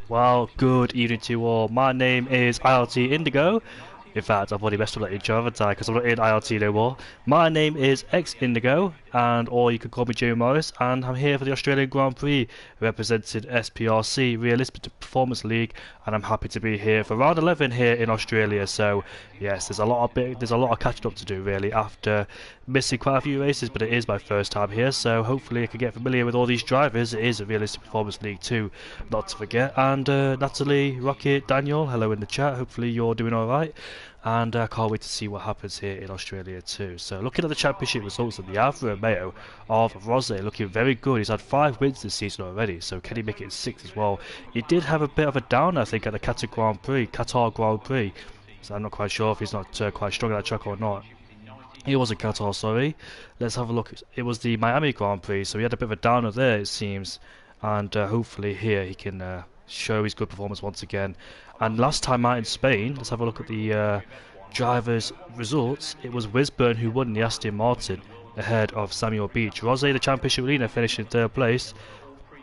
Well, good evening to you all. My name is ILT Indigo. In fact, I've already messed up that intro, haven't I? Because I'm not in ILT no more. My name is X Indigo, or you can call me Jamie Morris, and I'm here for the Australian Grand Prix, representing SPRC, Realistic Performance League, and I'm happy to be here for round 11 here in Australia. So, yes, there's a lot of catching up to do really after missing quite a few races, but it is my first time here, so hopefully I can get familiar with all these drivers. It is a Realistic Performance League too, not to forget. And Natalie, Rocket, Daniel, hello in the chat. Hopefully you're doing alright. And I can't wait to see what happens here in Australia too. So looking at the championship results of the Alfa Romeo of Rosé, looking very good. He's had 5 wins this season already, so can he make it 6 as well? He did have a bit of a down, I think, at the Qatar Grand Prix. So I'm not quite sure if he's not quite strong at that track or not. He was in Qatar, sorry. Let's have a look. It was the Miami Grand Prix, so he had a bit of a downer there, it seems. And hopefully here he can show his good performance once again. And last time out in Spain, let's have a look at the drivers' results. It was Wisburn who won the Aston Martin ahead of Samuel Beach. Rosé, the championship leader, finished in 3rd place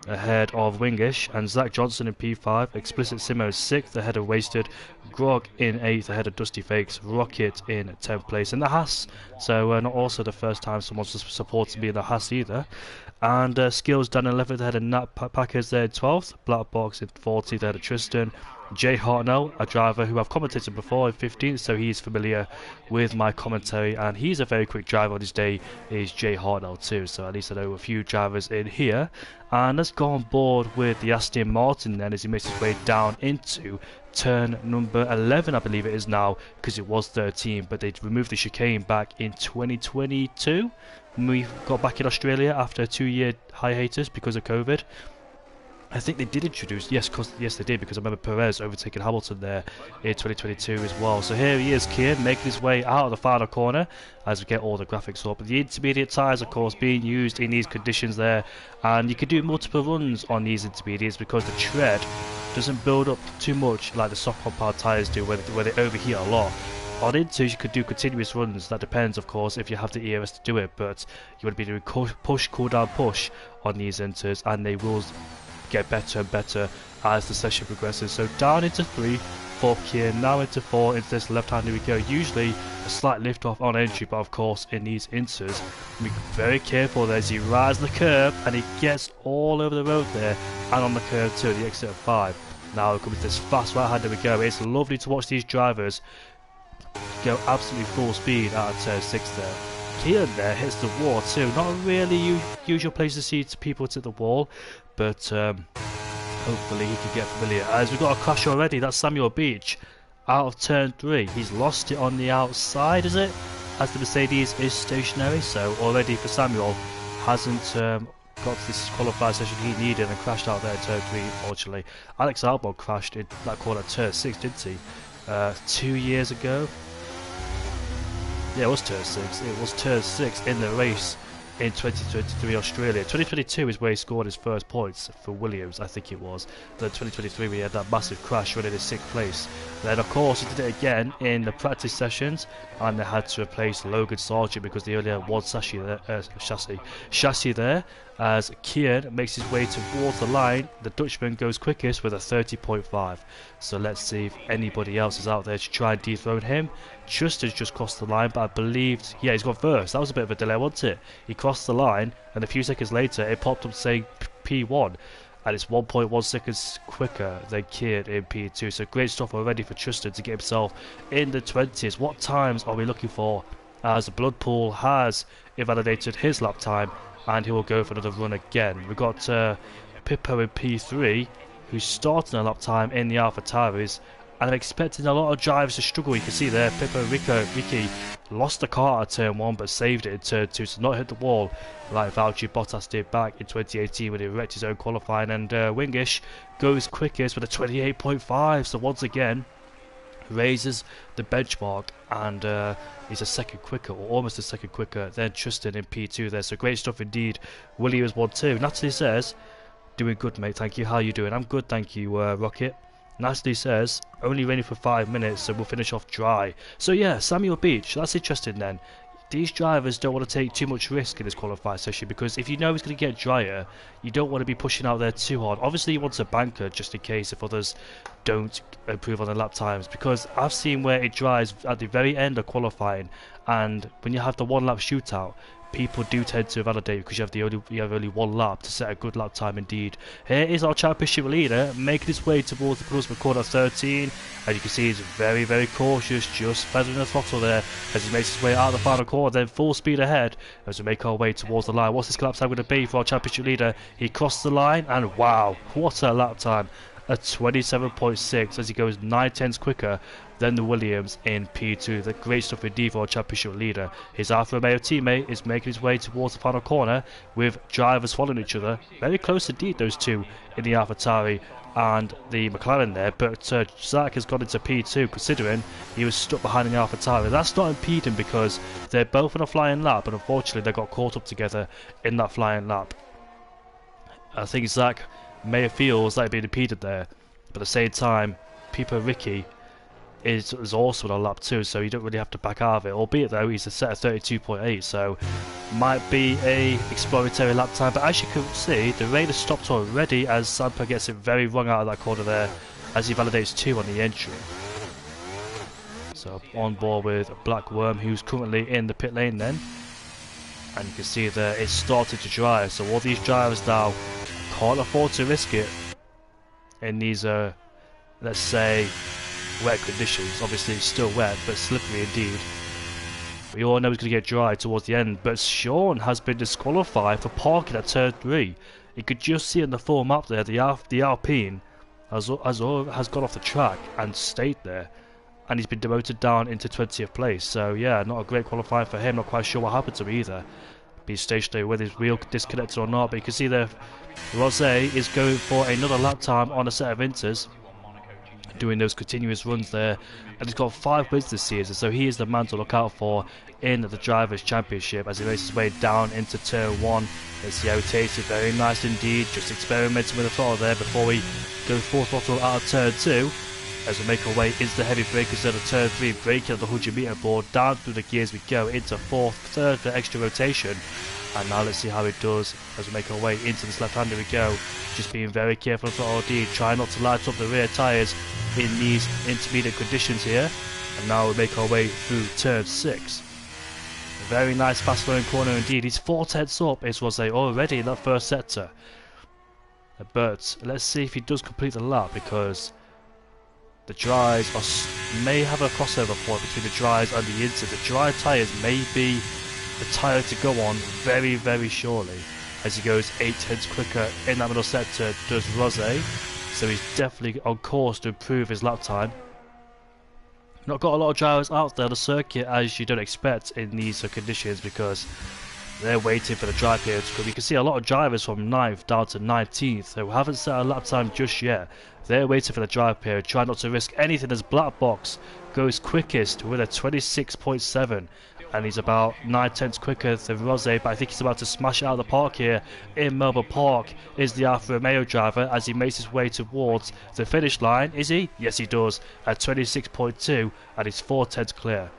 ahead of Wingish, and Zach Johnson in P5, Explicit Simo 6th ahead of Wasted, Grog in 8th ahead of Dusty Fakes, Rocket in 10th place in the Haas. So not also the first time someone's supported me in the Haas either. And Skills done 11th ahead of Nat Packers there in 12th, Black Box in 14th ahead of Tristan, Jay Hartnell, a driver who I've commentated before, in 15th, so he's familiar with my commentary, and he's a very quick driver on his day, is Jay Hartnell too, so at least I know a few drivers in here. And let's go on board with the Aston Martin then as he makes his way down into turn number 11, I believe it is now, because it was 13, but they removed the chicane back in 2022 when we got back in Australia after a 2-year hiatus because of COVID. I think they did introduce, yes they did, because I remember Perez overtaking Hamilton there in 2022 as well. So here he is, Kian, making his way out of the final corner as we get all the graphics up. The intermediate tyres, of course, being used in these conditions there, and you can do multiple runs on these intermediates because the tread doesn't build up too much like the soft compound tyres do where they overheat a lot. On inters you could do continuous runs, that depends of course if you have the ERS to do it, but you would be doing push, cool down, push on these inters, and they will get better and better as the session progresses. So down into 3 for Kian, now into 4 into this left hand, here we go. Usually a slight lift off on entry, but of course in these inters be very careful there as he rides the curve and he gets all over the road there and on the curve too, the exit of 5. Now we're coming to this fast right hand, there we go. It's lovely to watch these drivers go absolutely full speed out of turn 6 there. Kian there hits the wall too, not really usual place to see people to the wall, but hopefully he can get familiar. As we've got a crash already, that's Samuel Beach out of turn 3. He's lost it on the outside, is it? As the Mercedes is stationary, so already for Samuel hasn't got to this qualified session he needed and crashed out there in turn 3 unfortunately. Alex Albon crashed in that corner turn 6, didn't he? 2 years ago? Yeah, it was turn 6. It was turn 6 in the race in 2023 Australia. 2022 is where he scored his first points for Williams, I think it was. Then 2023 we had that massive crash running in 6th place. Then of course he did it again in the practice sessions, and they had to replace Logan Sargent because they only had one chassis there. As Kian makes his way towards the line, the Dutchman goes quickest with a 30.5. So let's see if anybody else is out there to try and dethrone him. Chuster's just crossed the line, but I believed, yeah, he's gone first. That was a bit of a delay, wasn't it? He crossed the line, and a few seconds later it popped up saying P1, and it's 1.1 seconds quicker than Kian in P2. So great stuff already for Chuster to get himself in the 20s. What times are we looking for? As the blood pool has invalidated his lap time, and he will go for another run again. We've got Pippo in P3, who's starting a lap time in the Alpha Tauris, and I'm expecting a lot of drivers to struggle. You can see there, Ricky lost the car at turn 1 but saved it in turn 2 to not hit the wall like Valtteri Bottas did back in 2018 when he wrecked his own qualifying, and Wingish goes quickest with a 28.5, so once again raises the benchmark, and he's a second quicker, or almost a second quicker than Tristan in P2 there. So great stuff indeed. Williams 1-2. Natalie says, doing good mate, thank you. How are you doing? I'm good, thank you, Rocket. Natalie says, only raining for 5 minutes, so we'll finish off dry. So yeah, Samuel Beach, that's interesting then. these drivers don't want to take too much risk in this qualifying session, because if you know it's going to get drier, you don't want to be pushing out there too hard. Obviously you want to banker just in case if others don't improve on their lap times, because I've seen where it dries at the very end of qualifying, and when you have the 1 lap shootout, people do tend to validate because you have only 1 lap to set a good lap time indeed. Here is our championship leader making his way towards the penultimate corner 13. As you can see, he's very, very cautious, just feathering the throttle there as he makes his way out of the final corner, then full speed ahead as we make our way towards the line. What's this lap time going to be for our championship leader? He crossed the line, and wow, what a lap time! A 27.6 as he goes 9/10 quicker than the Williams in P2. The great stuff indeed for our championship leader. His Alfa Romeo teammate is making his way towards the final corner with drivers following each other. Very close indeed, those two in the AlphaTauri and the McLaren there, but Zach has got into P2 considering he was stuck behind the AlphaTauri. That's not impeding because they're both on a flying lap, but unfortunately they got caught up together in that flying lap. I think Zach may feel like being impeded there, but at the same time, Pipo Ricky is also on a lap 2, so you don't really have to back out of it. Albeit though, he's a set of 32.8, so might be a exploratory lap time. But as you can see, the rain has stopped already as Sampa gets it very wrong out of that corner there, as he validates 2 on the entry. So on board with Black Worm, who's currently in the pit lane then, and you can see that it's started to dry. So all these drivers now can't afford to risk it in these, let's say, wet conditions. Obviously it's still wet, but slippery indeed. We all know it's going to get dry towards the end, but Sean has been disqualified for parking at turn 3. You could just see on the full map there, the Alpine has gone off the track and stayed there, and he's been demoted down into 20th place. So yeah, not a great qualifying for him. Not quite sure what happened to him either. Be stationary, whether his wheel disconnected or not, but you can see there Rosé is going for another lap time on a set of inters, doing those continuous runs there, and he's got 5 wins this season, so he is the man to look out for in the Drivers' Championship as he makes his way down into turn 1. Let's see how he takes it. Very nice indeed, just experimenting with the throttle there before we go full throttle out of turn 2 as we make our way into the heavy brake instead of turn 3, braking at the 100 metre board. Down through the gears we go into 4th, 3rd for extra rotation. And now let's see how it does as we make our way into this left-hander we go. Just being very careful of throttle D, trying not to light up the rear tyres in these intermediate conditions here. And now we make our way through turn 6. A very nice fast flowing corner indeed. He's 4/10 up, as was already in that first sector. But let's see if he does complete the lap, because the dries may have a crossover point between the dries and the inters. The dry tyres may be the tyre to go on very, very shortly, as he goes 8/10 quicker in that middle sector does Rosé. So he's definitely on course to improve his lap time. Not got a lot of drivers out there on the circuit, as you don't expect in these conditions, because they're waiting for the dry period to come. You can see a lot of drivers from 9th down to 19th who haven't set a lap time just yet. They're waiting for the dry period, trying not to risk anything, as Black Box goes quickest with a 26.7. And he's about 9/10 quicker than Rosé, but I think he's about to smash it out of the park here in Melbourne Park. Is the Alfa Romeo driver as he makes his way towards the finish line. Is he? Yes, he does, at 26.2, and he's 4/10 clear.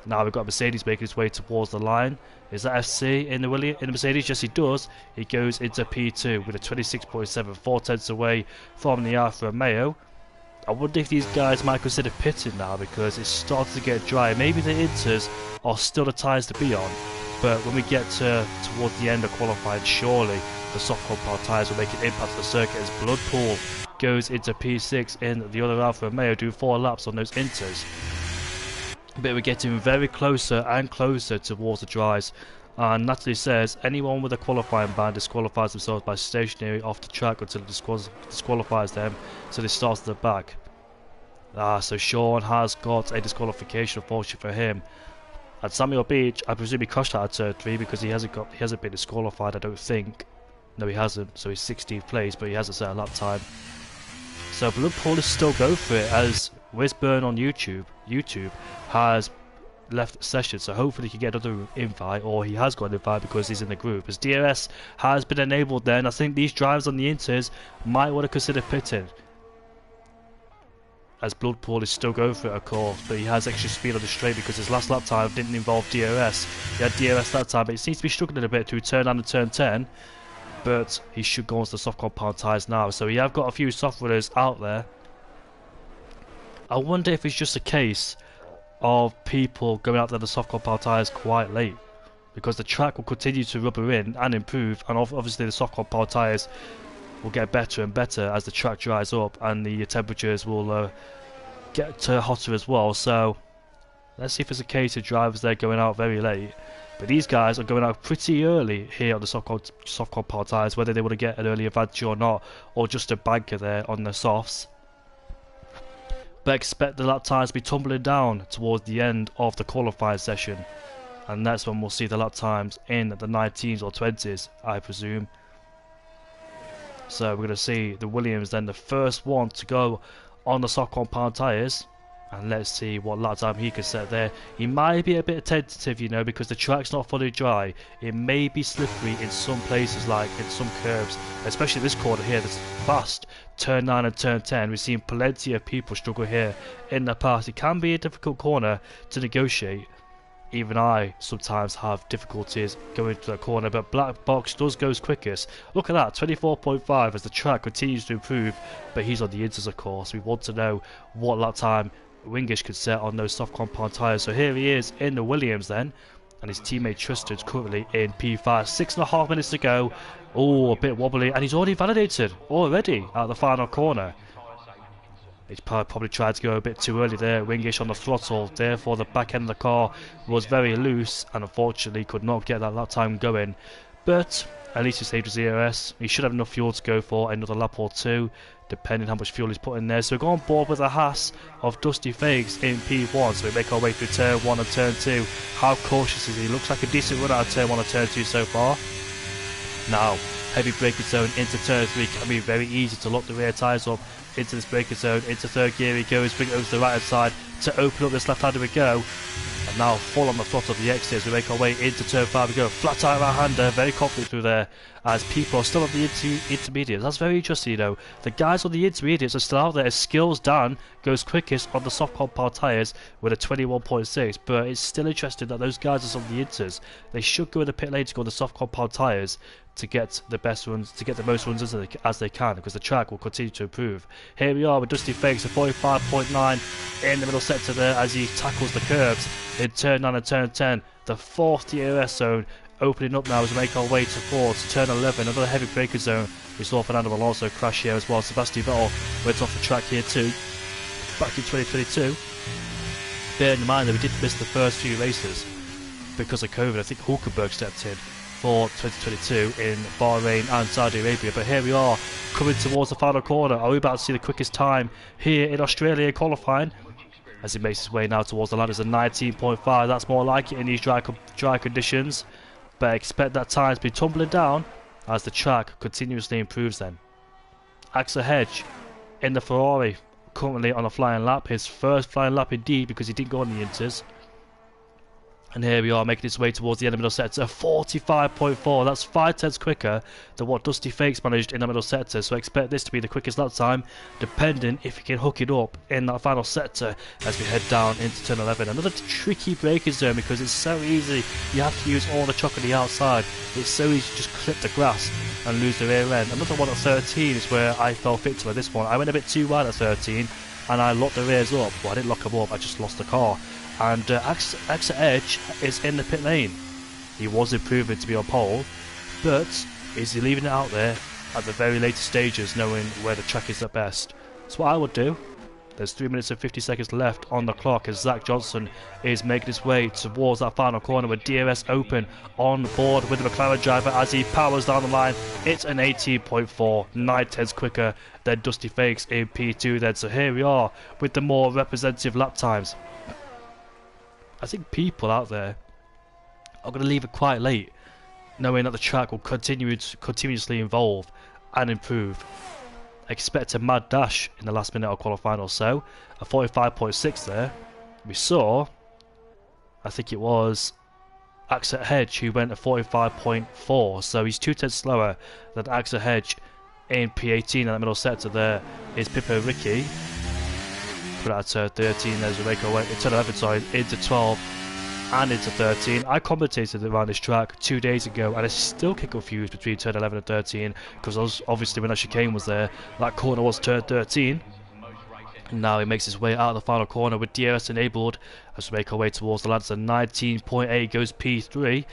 Now we've got Mercedes making his way towards the line. Is that FC in the Mercedes? Yes, he does. He goes into P2 with a 26.7, 4/10 away from the Alfa Romeo. I wonder if these guys might consider pitting now, because it's starting to get dry. Maybe the inters are still the tyres to be on, but when we get towards the end of qualifying, surely the soft compound tyres will make an impact on the circuit, as Bloodpool goes into P6 in the other Alfa Romeo, do 4 laps on those inters. But we're getting very closer and closer towards the dries. And Natalie says anyone with a qualifying ban disqualifies themselves by stationary off the track until it disqualifies them, so they start at the back. So Sean has got a disqualification, unfortunately for him. At Samuel Beach, I presume he crashed out at turn 3 because he hasn't been disqualified, I don't think. No, he hasn't, so he's 16th place, but he hasn't set a lap time. So Bloodpool is still going for it, as Wisburn on YouTube has left the session, so hopefully he can get another invite, or he has got an invite because he's in the group, as DRS has been enabled then. I think these drivers on the inters might want to consider pitting. as Bloodpool is still going for it, of course, but he has extra speed on the straight because his last lap time didn't involve DRS. He had DRS that time, but he seems to be struggling a bit through turn 9 and turn 10, but he should go on to the soft compound tyres now. So we have got a few soft runners out there. I wonder if it's just a case of people going out there the soft compound tyres quite late, because the track will continue to rubber in and improve, and obviously the soft compound tyres will get better and better as the track dries up and the temperatures will get hotter as well. So let's see if it's a case of drivers there going out very late, but these guys are going out pretty early here on the soft compound tyres, whether they want to get an early advantage or not, or just a banker there on the softs. But expect the lap times to be tumbling down towards the end of the qualifying session, and that's when we'll see the lap times in the 19s or 20s, I presume. So we're going to see the Williams then the first one to go on the soft compound tyres, and let's see what lap time he can set there. He might be a bit tentative, you know, because the track's not fully dry. It may be slippery in some places, like in some curves, especially this corner here that's fast. Turn 9 and turn 10, we've seen plenty of people struggle here in the past. It can be a difficult corner to negotiate. Even I sometimes have difficulties going to that corner, but Black Box does goes quickest. Look at that, 24.5 as the track continues to improve, but he's on the inters, of course. We want to know what lap time Wingish could set on those soft compound tyres. So here he is in the Williams then, and his teammate Trusted currently in P5. 6.5 minutes to go. Oh, a bit wobbly, and he's already validated at the final corner. He's probably tried to go a bit too early there, Wingish on the throttle, therefore the back end of the car was very loose and unfortunately could not get that lap time going. But at least he saved his ERS. He should have enough fuel to go for another lap or two, depending how much fuel he's put in there. So we go on board with a Haas of Dusty Fakes in P1, so we make our way through turn 1 and turn 2. How cautious is he? Looks like a decent run out of turn 1 and turn 2 so far. Now, heavy braking zone into turn 3 can be very easy to lock the rear tyres up. Into this braking zone, into third gear he goes, bring it over to the right hand side to open up this left hander we go. And now full on the throttle of the exit as we make our way into turn 5 we go. Flat tire right hander, very confident through there as people are still on the intermediates. That's very interesting, you know. The guys on the intermediates are still out there. Skills Dan goes quickest on the soft compound tyres with a 21.6, but it's still interesting that those guys are on the inters. They should go in the pit lane to go on the soft compound tyres to get the best runs, to get the most runs as they can, because the track will continue to improve. Here we are with Dusty Fakes, a 45.9 in the middle sector there as he tackles the curves in turn 9 and turn 10. The fourth DRS zone opening up now as we make our way towards turn 11, another heavy braking zone. We saw Fernando Alonso crash here as well. Sebastian Vettel went off the track here too, back in 2022. Bearing in mind that we did miss the first few races because of COVID. I think Hulkenberg stepped in for 2022 in Bahrain and Saudi Arabia, but here we are coming towards the final corner. Are we about to see the quickest time here in Australia qualifying as he makes his way now towards the line? Is a 19.5. That's more like it in these dry conditions, but expect that time to be tumbling down as the track continuously improves then. Axel Hedge in the Ferrari currently on a flying lap, his first flying lap indeed, because he didn't go on the inters. And here we are making his way towards the end of the middle sector. 45.4, that's 5 tenths quicker than what Dusty Fakes managed in the middle sector. So expect this to be the quickest lap time, depending if he can hook it up in that final sector as we head down into turn 11. Another tricky braking zone because it's so easy. You have to use all the chuck on the outside. It's so easy to just clip the grass and lose the rear end. Another one at 13 is where I fell victim of this one. I went a bit too wide at 13 and I locked the rears up. Well, I didn't lock them up, I just lost the car. And Axel Edge is in the pit lane. He was improving to be on pole, but is he leaving it out there at the very latest stages, knowing where the track is at best? That's what I would do. There's 3 minutes and 50 seconds left on the clock as Zach Johnson is making his way towards that final corner with DRS open on board with the McLaren driver as he powers down the line. It's an 18.4, 9 tenths quicker than Dusty Fakes in P2 then. So here we are with the more representative lap times. I think people out there are going to leave it quite late, knowing that the track will continuously evolve and improve. Expect a mad dash in the last minute of qualifying or so. A 45.6 there. We saw, I think it was Axel Hedge who went a 45.4, so he's 2 tenths slower than Axel Hedge in P18 in the middle sector. There is Pippo Ricci. but at turn 13 as we make our way, turn 11, sorry, into 12 and into 13. I commentated around this track 2 days ago, and I still get confused between turn 11 and 13, because obviously when that chicane was there, that corner was turn 13. Now he makes his way out of the final corner with DRS enabled as we make our way towards the ladder. 19.8 goes P3,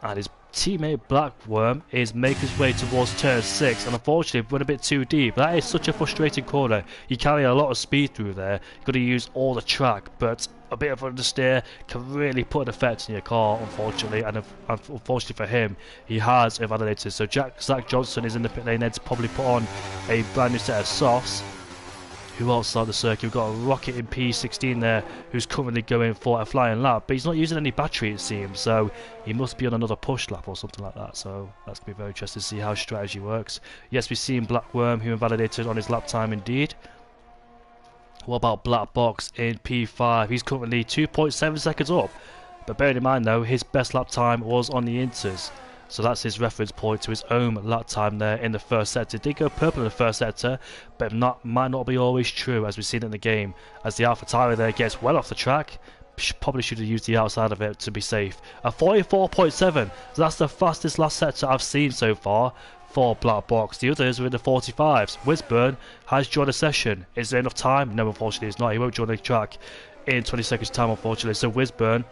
and his teammate Blackworm is making his way towards turn 6, and unfortunately went a bit too deep. That is such a frustrating corner. You carry a lot of speed through there, you've got to use all the track, but a bit of understeer can really put an effect on your car, unfortunately, and unfortunately for him, he has invalidated. So Zach Johnson is in the pit lane there to probably put on a brand new set of softs. Who else on the circuit? We've got a Rocket in P16 there, who's currently going for a flying lap, but he's not using any battery, it seems, so he must be on another push lap or something like that. So that's going to be very interesting to see how strategy works. Yes, we've seen Blackworm, who invalidated on his lap time indeed. What about Black Box in P5? He's currently 2.7 seconds up, but bearing in mind though, his best lap time was on the Inters. So that's his reference point to his own lap time there in the first sector. Did go purple in the first sector, but might not be always true, as we've seen in the game. As the Alpha Tyler there gets well off the track, probably should have used the outside of it to be safe. A 44.7, so that's the fastest last sector I've seen so far for Black Box. The others are in the 45s. Wisburn has joined a session. Is there enough time? No, unfortunately it's not. He won't join the track in 20 seconds time, unfortunately. So Wisburn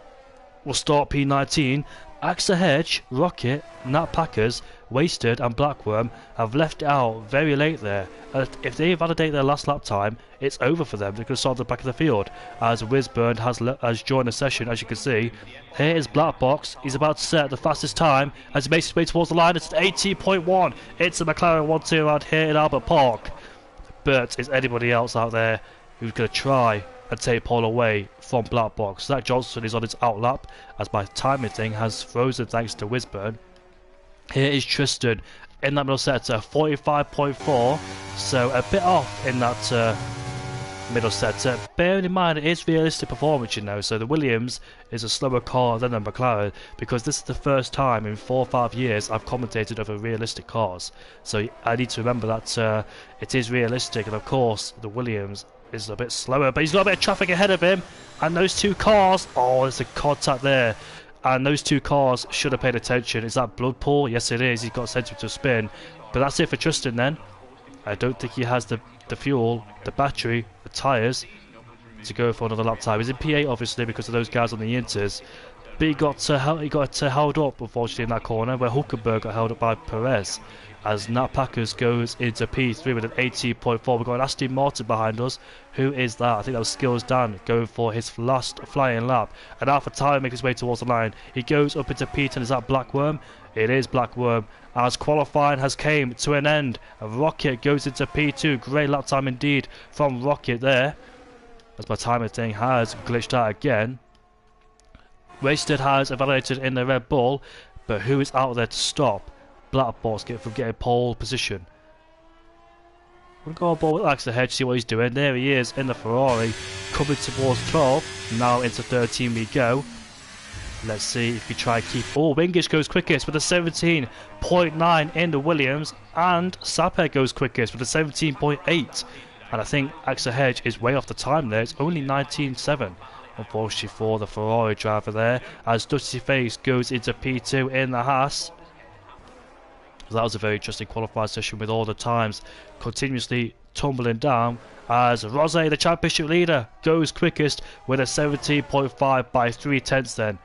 will start P19. Axa Hedge, Rocket, Nat Packers, Wasted and Blackworm have left it out very late there. If they validate their last lap time, it's over for them. They're going to start at the back of the field. As Wisburn has joined the session, as you can see. Here is Black Box. He's about to set the fastest time as he makes his way towards the line. It's 18.1. It's a McLaren 1-2 around here in Albert Park. But is anybody else out there who's going to try and take pole away from Black Box? Zach Johnson is on his out lap as my timing thing has frozen thanks to Wisburn. Here is Tristan in that middle sector, 45.4, so a bit off in that middle sector. Bearing in mind it is realistic performance, you know, so the Williams is a slower car than the McLaren, because this is the first time in 4 or 5 years I've commentated over realistic cars, so I need to remember that it is realistic. And of course the Williams is a bit slower, but he's got a bit of traffic ahead of him, and those two cars, oh, there's a contact there, and those two cars should have paid attention. Is that Bloodpool? Yes it is. He's got sent him to a spin, but that's it for Tristan then. I don't think he has the fuel, the battery, the tyres to go for another lap time. He's in P8 obviously because of those guys on the Inters, but he got held up unfortunately in that corner where Hulkenberg got held up by Perez. As Nat Packers goes into P3 with an 18.4. We've got an Aston Martin behind us. Who is that? I think that was Skills Dan going for his last flying lap. And Alpha Tyler makes his way towards the line. He goes up into P10. Is that Blackworm? It is Blackworm. As qualifying has came to an end, Rocket goes into P2. Great lap time indeed from Rocket there. As my timing thing has glitched out again. Wasted has evaluated in the Red Bull, but who is out there to stop Black Box from getting pole position? We'll go on board with Axa Hedge, see what he's doing. There he is in the Ferrari, coming towards 12. Now into 13 we go. Let's see if we try and keep. Oh, Wingish goes quickest with a 17.9 in the Williams, and Sapper goes quickest with a 17.8. And I think Axa Hedge is way off the time there. It's only 19.7. Unfortunately for the Ferrari driver there, as Dusty Face goes into P2 in the Haas. That was a very interesting qualified session with all the times continuously tumbling down, as Rose, the championship leader, goes quickest with a 17.5 by 3/10 then,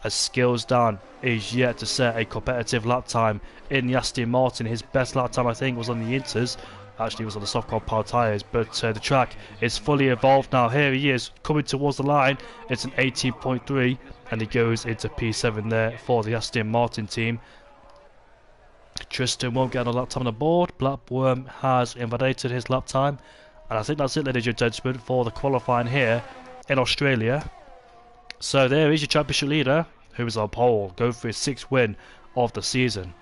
as Skills Dan is yet to set a competitive lap time in the Aston Martin. His best lap time I think was on the Inters, actually was on the soft compound tyres, but the track is fully evolved now. Here he is coming towards the line. It's an 18.3 and he goes into P7 there for the Aston Martin team. Tristan won't get a lap time on the board. Blackworm has invalidated his lap time, and I think that's it, ladies and gentlemen, for the qualifying here in Australia. So there is your championship leader, who is on pole, going for his 6th win of the season.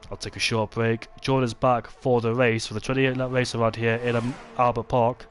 I'll take a short break. Join us back for the race, for the 28 lap race around here in Albert Park.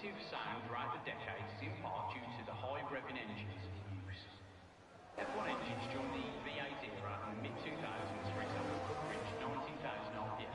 repetitive sound throughout the decades is in part due to the high revving engines in use. F1 engines joined the V8 era in the mid-2000s, for example, could reach 19,000 RPM.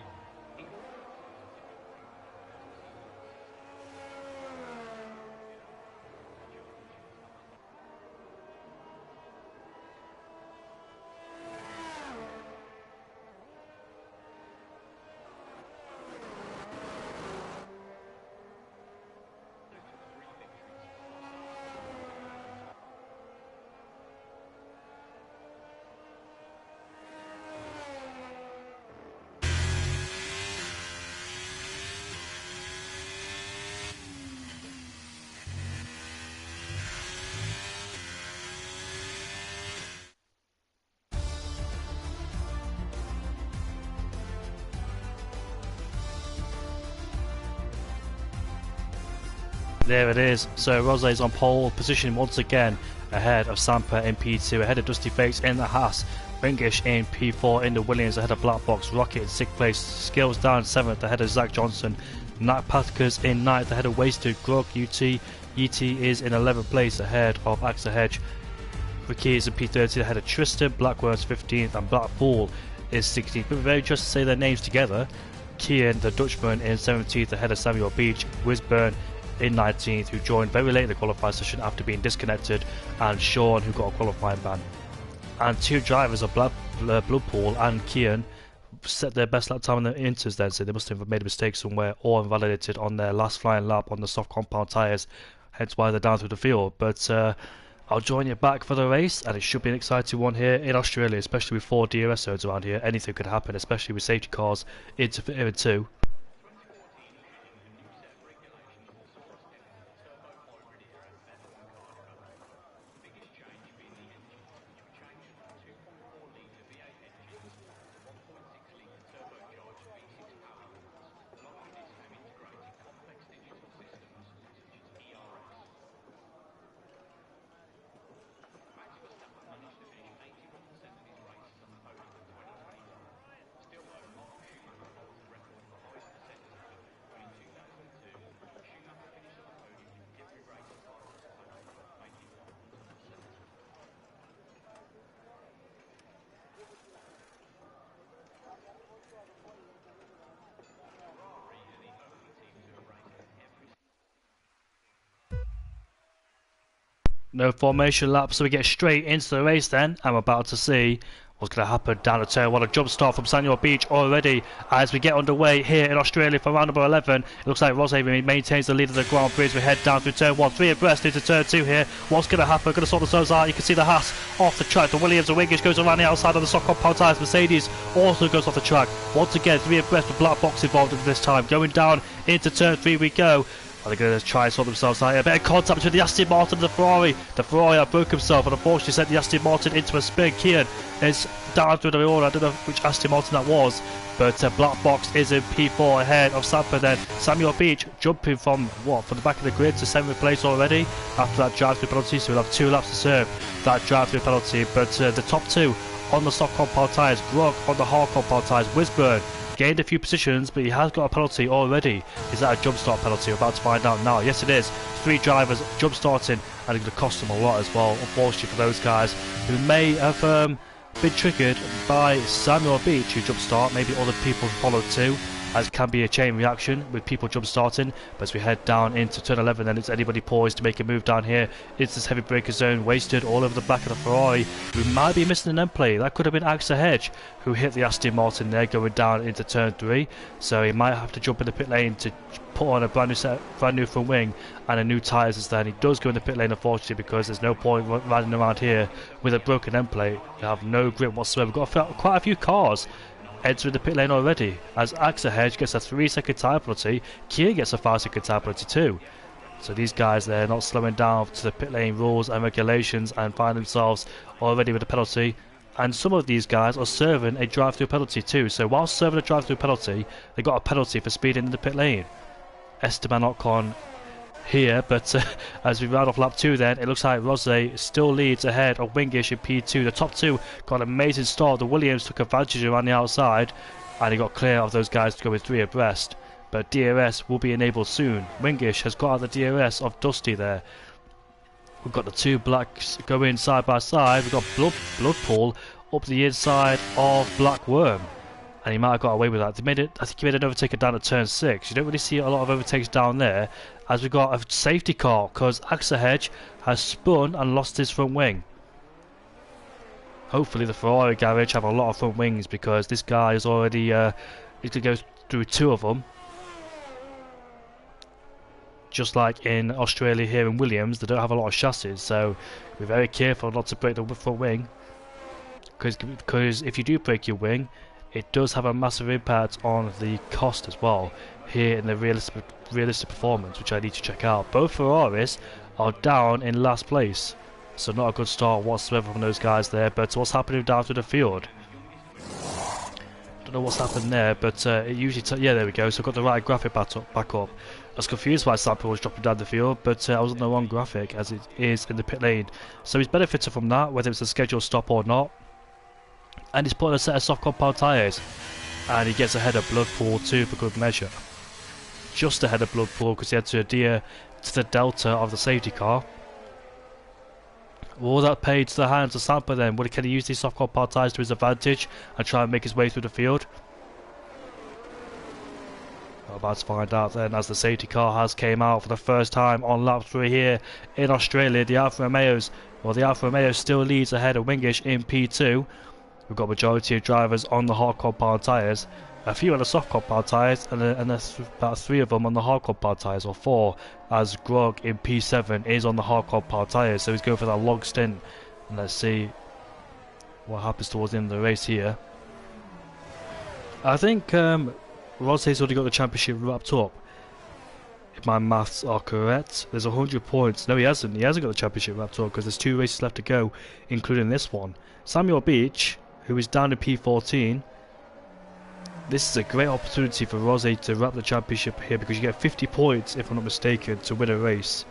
There it is. So Rosé's on pole position once again, ahead of Sampa in P2, ahead of Dusty Fakes in the Haas, Ringish in P4 in the Williams, ahead of Black Box, Rocket in 6th place, Skills down 7th, ahead of Zach Johnson, Nat Pathkers in 9th, ahead of Wasted, Grog, UT is in 11th place, ahead of Axa Hedge, Ricky is in P13, ahead of Tristan, Blackworms 15th, and Blackpool is 16th. But very just to say their names together, Kian, the Dutchman, in 17th, ahead of Samuel Beach, Wisburn in 19th, who joined very late in the qualifying session after being disconnected, and Sean, who got a qualifying ban. And two drivers of Bloodpool and Kian set their best lap time in the inters then, so they must have made a mistake somewhere or invalidated on their last flying lap on the soft compound tyres, hence why they're down through the field. But I'll join you back for the race, and it should be an exciting one here in Australia, especially with 4 DRS zones around here. Anything could happen, especially with safety cars interfering too. No formation lap, so we get straight into the race then. I'm about to see what's going to happen down the turn. What a jump start from Samuel Beach already as we get underway here in Australia for round number 11. It looks like Rosé maintains the lead of the Grand Prix as we head down through turn 1, 3 abreast into turn 2 here. What's going to happen? Going to sort themselves out. You can see the Haas off the track. The Williams and Wingish goes around the outside of the soft compound tyres. Mercedes also goes off the track. Once again, 3 abreast with Black Box involved in this time. Going down into turn 3 we go. Are they going to try and sort themselves out here? A bit of contact between the Aston Martin and the Ferrari. The Ferrari broke himself and unfortunately sent the Aston Martin into a spin. Kian is down through the order. I don't know which Aston Martin that was, but Black Box is in P4 ahead of Sampa then. Samuel Beach jumping from the back of the grid to 7th place already after that drive-through penalty, so we'll have 2 laps to serve that drive-through penalty. But the top 2 on the soft compound tyres, Grog on the hard compound tyres, Wisburn gained a few positions, but he has got a penalty already. Is that a jump start penalty? We're about to find out now. Yes, it is. 3 drivers jump starting, and it's going to cost them a lot as well, unfortunately, for those guys who may have been triggered by Samuel Beach, who jump start. Maybe other people followed too, as can be a chain reaction with people jump starting. But as we head down into turn 11, then it's anybody poised to make a move down here. It's this heavy breaker zone, Wasted all over the back of the Ferrari, who might be missing an end play. That could have been Axa Hedge, who hit the Aston Martin there going down into turn 3. So he might have to jump in the pit lane to put on a brand new front wing and a new tyres instead. And he does go in the pit lane, unfortunately, because there's no point riding around here with a broken end plate. You have no grip whatsoever. We've got quite a few cars entering the pit lane already, as Axa Hedge gets a 3-second tyre penalty. Kia gets a 5-second tyre penalty too. So these guys, they're not slowing down to the pit lane rules and regulations and find themselves already with a penalty. And some of these guys are serving a drive-through penalty too. So while serving a drive-through penalty, they got a penalty for speeding in the pit lane. Esteban Ocon here, but as we round off lap 2 then, it looks like Rosé still leads ahead of Wingish in P2. The top 2 got an amazing start. The Williams took advantage around the outside and he got clear of those guys to go with 3 abreast. but DRS will be enabled soon. Wingish has got out the DRS of Dusty there. We've got the two blacks going side by side. We've got Bloodpool up the inside of Black Worm, and he might have got away with that. They made it. I think he made an overtaker down at turn 6. You don't really see a lot of overtakes down there, as we've got a safety car because Axelhedge has spun and lost his front wing. Hopefully the Ferrari garage have a lot of front wings, because this guy is already he's gonna go through 2 of them. Just like in Australia here in Williams, they don't have a lot of chassis, so be very careful not to break the front wing, because if you do break your wing, it does have a massive impact on the cost as well here in the realistic performance, which I need to check out. Both Ferraris are down in last place, so not a good start whatsoever from those guys there. But what's happening down to the field? Don't know what's happened there, but it usually yeah, there we go. So I've got the right graphic back up. I was confused why Sample was dropping down the field, but I was on the wrong graphic as it is in the pit lane. So he's benefited from that, whether it's a scheduled stop or not. And he's put on a set of soft compound tyres, and he gets ahead of Bloodpool too for good measure. Just ahead of Bloodpool because he had to adhere to the delta of the safety car. Will that pay to the hands of Sampa then? Can he use these soft compound tyres to his advantage and try and make his way through the field? We're about to find out then, as the safety car has came out for the first time on lap 3 here in Australia. The Alfa Romeos, well, the Alfa Romeo still leads ahead of Wingish in P2. We've got majority of drivers on the hard compound tyres, a few on the soft compound tyres, and there's about 3 of them on the hard compound tyres, or 4, as Grog in P7 is on the hard compound tyres, so he's going for that long stint. And let's see what happens towards the end of the race here. I think Rosse's already got the championship wrapped up, if my maths are correct. There's 100 points. No, he hasn't got the championship wrapped up, because there's 2 races left to go, including this one. Samuel Beach, who is down to P14, this is a great opportunity for Rose to wrap the championship here, because you get 50 points, if I'm not mistaken, to win a race.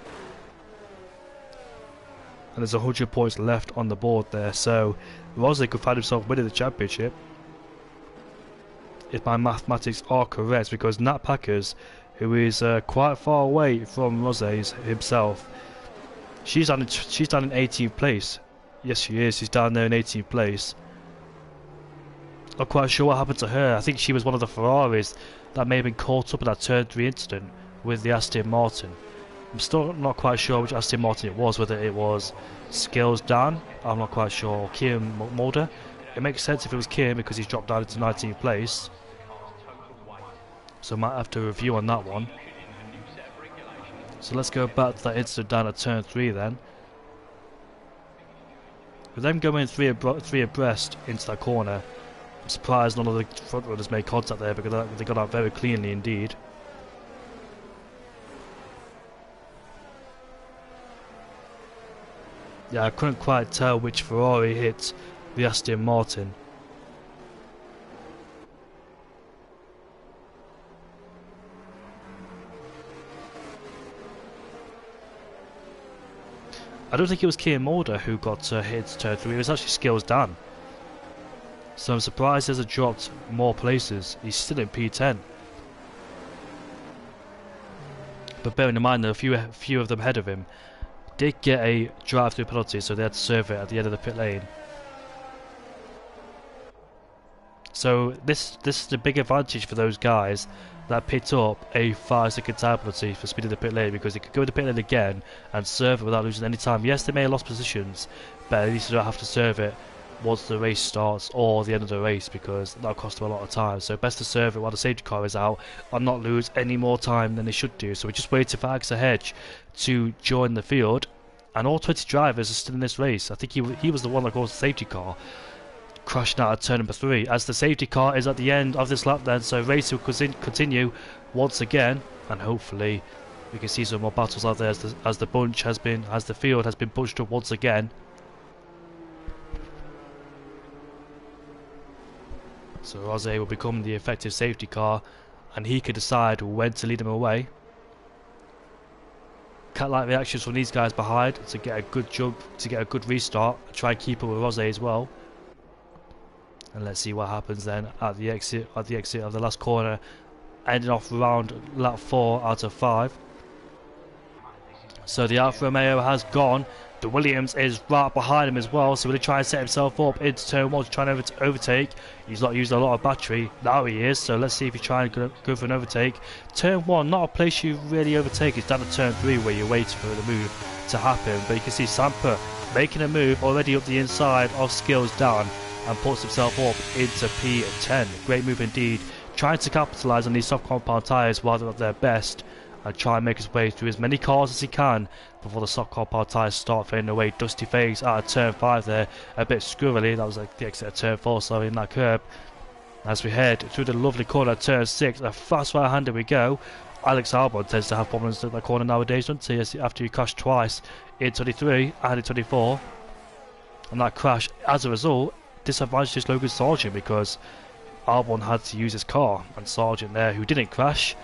And there's 100 points left on the board there, so Rose could find himself winning the championship, if my mathematics are correct, because Nat Packers, who is quite far away from Rose's himself, she's down in 18th place. Yes, she is. She's down there in 18th place. Not quite sure what happened to her. I think she was one of the Ferraris that may have been caught up in that turn 3 incident with the Aston Martin. I'm still not quite sure which Aston Martin it was, whether it was Skills Dan, I'm not quite sure, or Kieran Mulder. It makes sense if it was Kieran, because he's dropped down into 19th place. So I might have to review on that one. So let's go back to that incident down at turn 3 then. With them going 3 abreast into that corner, I'm surprised none of the front runners made contact there, because they got out very cleanly indeed. Yeah, I couldn't quite tell which Ferrari hit the Aston Martin. I don't think it was Keir Mulder who got hit turn 3, it was actually Skills Dan. So I'm surprised he hasn't dropped more places. He's still in P10. But bearing in mind that a few of them ahead of him did get a drive-through penalty, so they had to serve it at the end of the pit lane. So this is the big advantage for those guys that picked up a 5-second time penalty for speeding the pit lane, because they could go to the pit lane again and serve it without losing any time. Yes, they may have lost positions, but at least they don't have to serve it once the race starts or the end of the race, because that'll cost them a lot of time. So best to serve it while the safety car is out and not lose any more time than they should do. So we're just waiting for Axelhedge to join the field, and all 20 drivers are still in this race. I think he was the one that caused the safety car crashing out at turn number 3, as the safety car is at the end of this lap then. So race will continue once again, and hopefully we can see some more battles out there as the field has been bunched up once again. So Rose will become the effective safety car, and he can decide when to lead them away. Cat-like reactions from these guys behind to get a good jump, to get a good restart, and try and keep up with Rose as well. And let's see what happens then at the exit of the last corner ending off round lap 4 out of 5. So the Alfa Romeo has gone. The Williams is right behind him as well, so really trying to set himself up into turn 1 to try and overtake. He's not used a lot of battery, now he is, so let's see if he's trying to go for an overtake. Turn 1, not a place you really overtake, it's down to turn 3 where you wait for the move to happen. But you can see Samper making a move already up the inside of Skills down and puts himself up into P10. Great move indeed, trying to capitalise on these soft compound tyres while they're at their best, and try and make his way through as many cars as he can before the soft compound tyres start fading away. Dusty phase out of turn 5 there, a bit squirrely. That was like the exit of turn 4, sorry, in that curb. As we head through the lovely corner of turn 6, a fast right-hander we go. Alex Albon tends to have problems at that corner nowadays, doesn't he? After he crashed twice in 23 and in 24. And that crash, as a result, disadvantages Logan Sargent because Albon had to use his car, and Sargent there, who didn't crash,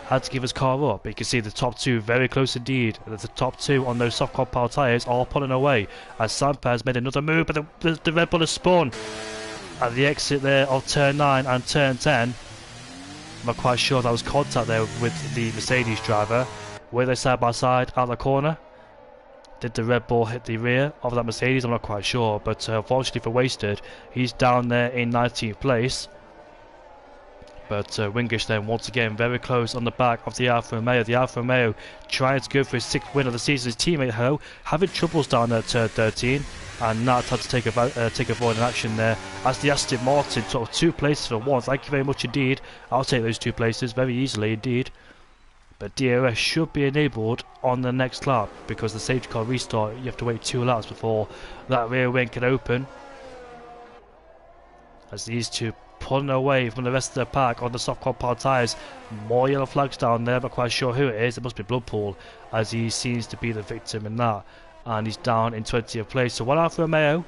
had to give his car up. But you can see the top 2 very close indeed. The top 2 on those soft compound tyres are pulling away as Samper has made another move, but the Red Bull has spun at the exit there of turn 9 and turn 10. I'm not quite sure if that was contact there with the Mercedes driver. Were they side by side out the corner? Did the Red Bull hit the rear of that Mercedes? I'm not quite sure, but unfortunately for Wasted, he's down there in 19th place. But Wingish then once again very close on the back of the Alfa Romeo. The Alfa Romeo trying to go for his 6th win of the season. His teammate Ho having troubles down at turn 13, and Nat had to take a void in action there as the Aston Martin took 2 places for 1. Thank you very much indeed. I'll take those 2 places very easily indeed. But DRS should be enabled on the next lap because the safety car restart, you have to wait 2 laps before that rear wing can open. As these two pulling away from the rest of the pack on the soft compound tyres. More yellow flags down there, but quite sure who it is. It must be Bloodpool, as he seems to be the victim in that. And he's down in 20th place. So one Alfa Romeo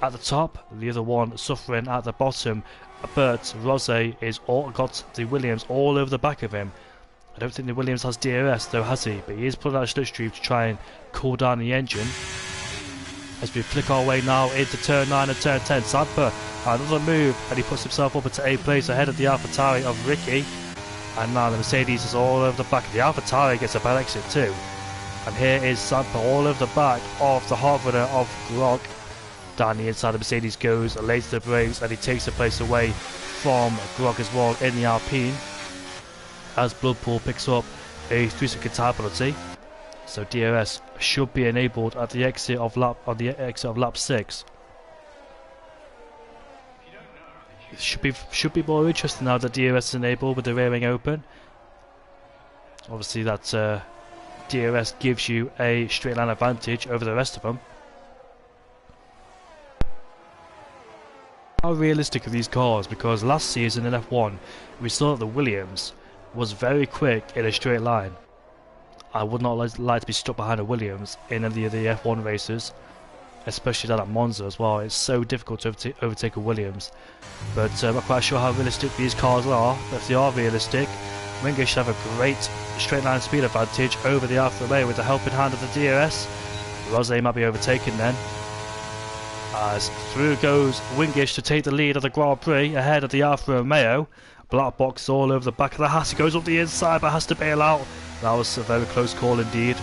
at the top, the other one suffering at the bottom. But Rose is got the Williams all over the back of him. I don't think the Williams has DRS though, has he? But he is pulling out a slipstream to try and cool down the engine. As we flick our way now into turn 9 and turn 10, Samper, another move, and he puts himself up into 8th place ahead of the AlphaTauri of Ricky. And now the Mercedes is all over the back. The AlphaTauri gets a bad exit too. And here is Samper all over the back of the hard runner of Grog. Down the inside, the Mercedes goes, lays the brakes, and he takes the place away from Grog as well in the Alpine. As Bloodpool picks up a 3-second tyre penalty. So DRS should be enabled at the exit of lap 6. It should be more interesting now that DRS is enabled with the rear wing open. Obviously that DRS gives you a straight line advantage over the rest of them. How realistic are these cars? Because last season in F1 we saw that the Williams was very quick in a straight line. I would not like to be stuck behind a Williams in any of the F1 races, especially down at Monza as well. It's so difficult to overtake a Williams. But I'm not quite sure how realistic these cars are. But if they are realistic, Wingish should have a great straight line speed advantage over the Alfa Romeo with the helping hand of the DRS. Rose might be overtaken then. As through goes Wingish to take the lead of the Grand Prix ahead of the Alfa Romeo. Black box all over the back of the Haas. He goes up the inside but has to bail out. That was a very close call indeed.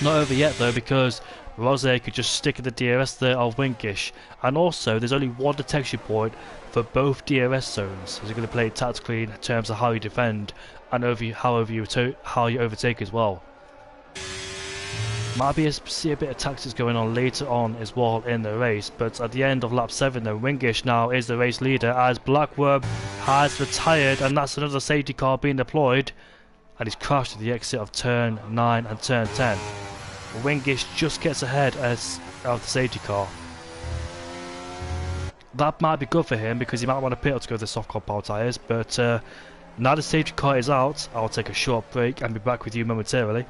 Not over yet though, because Rose could just stick in the DRS there of Wingish. And also there's only one detection point for both DRS zones. So you're going to play it tactically in terms of how you defend and how you overtake as well. Might be see a bit of tactics going on later on as well in the race, but at the end of lap 7 then Wingish now is the race leader as Blackworm has retired, and that's another safety car being deployed, and he's crashed at the exit of turn 9 and turn 10. Wingish just gets ahead of the safety car. That might be good for him because he might want to pit to go with the soft compound tyres, but now the safety car is out, I'll take a short break and be back with you momentarily.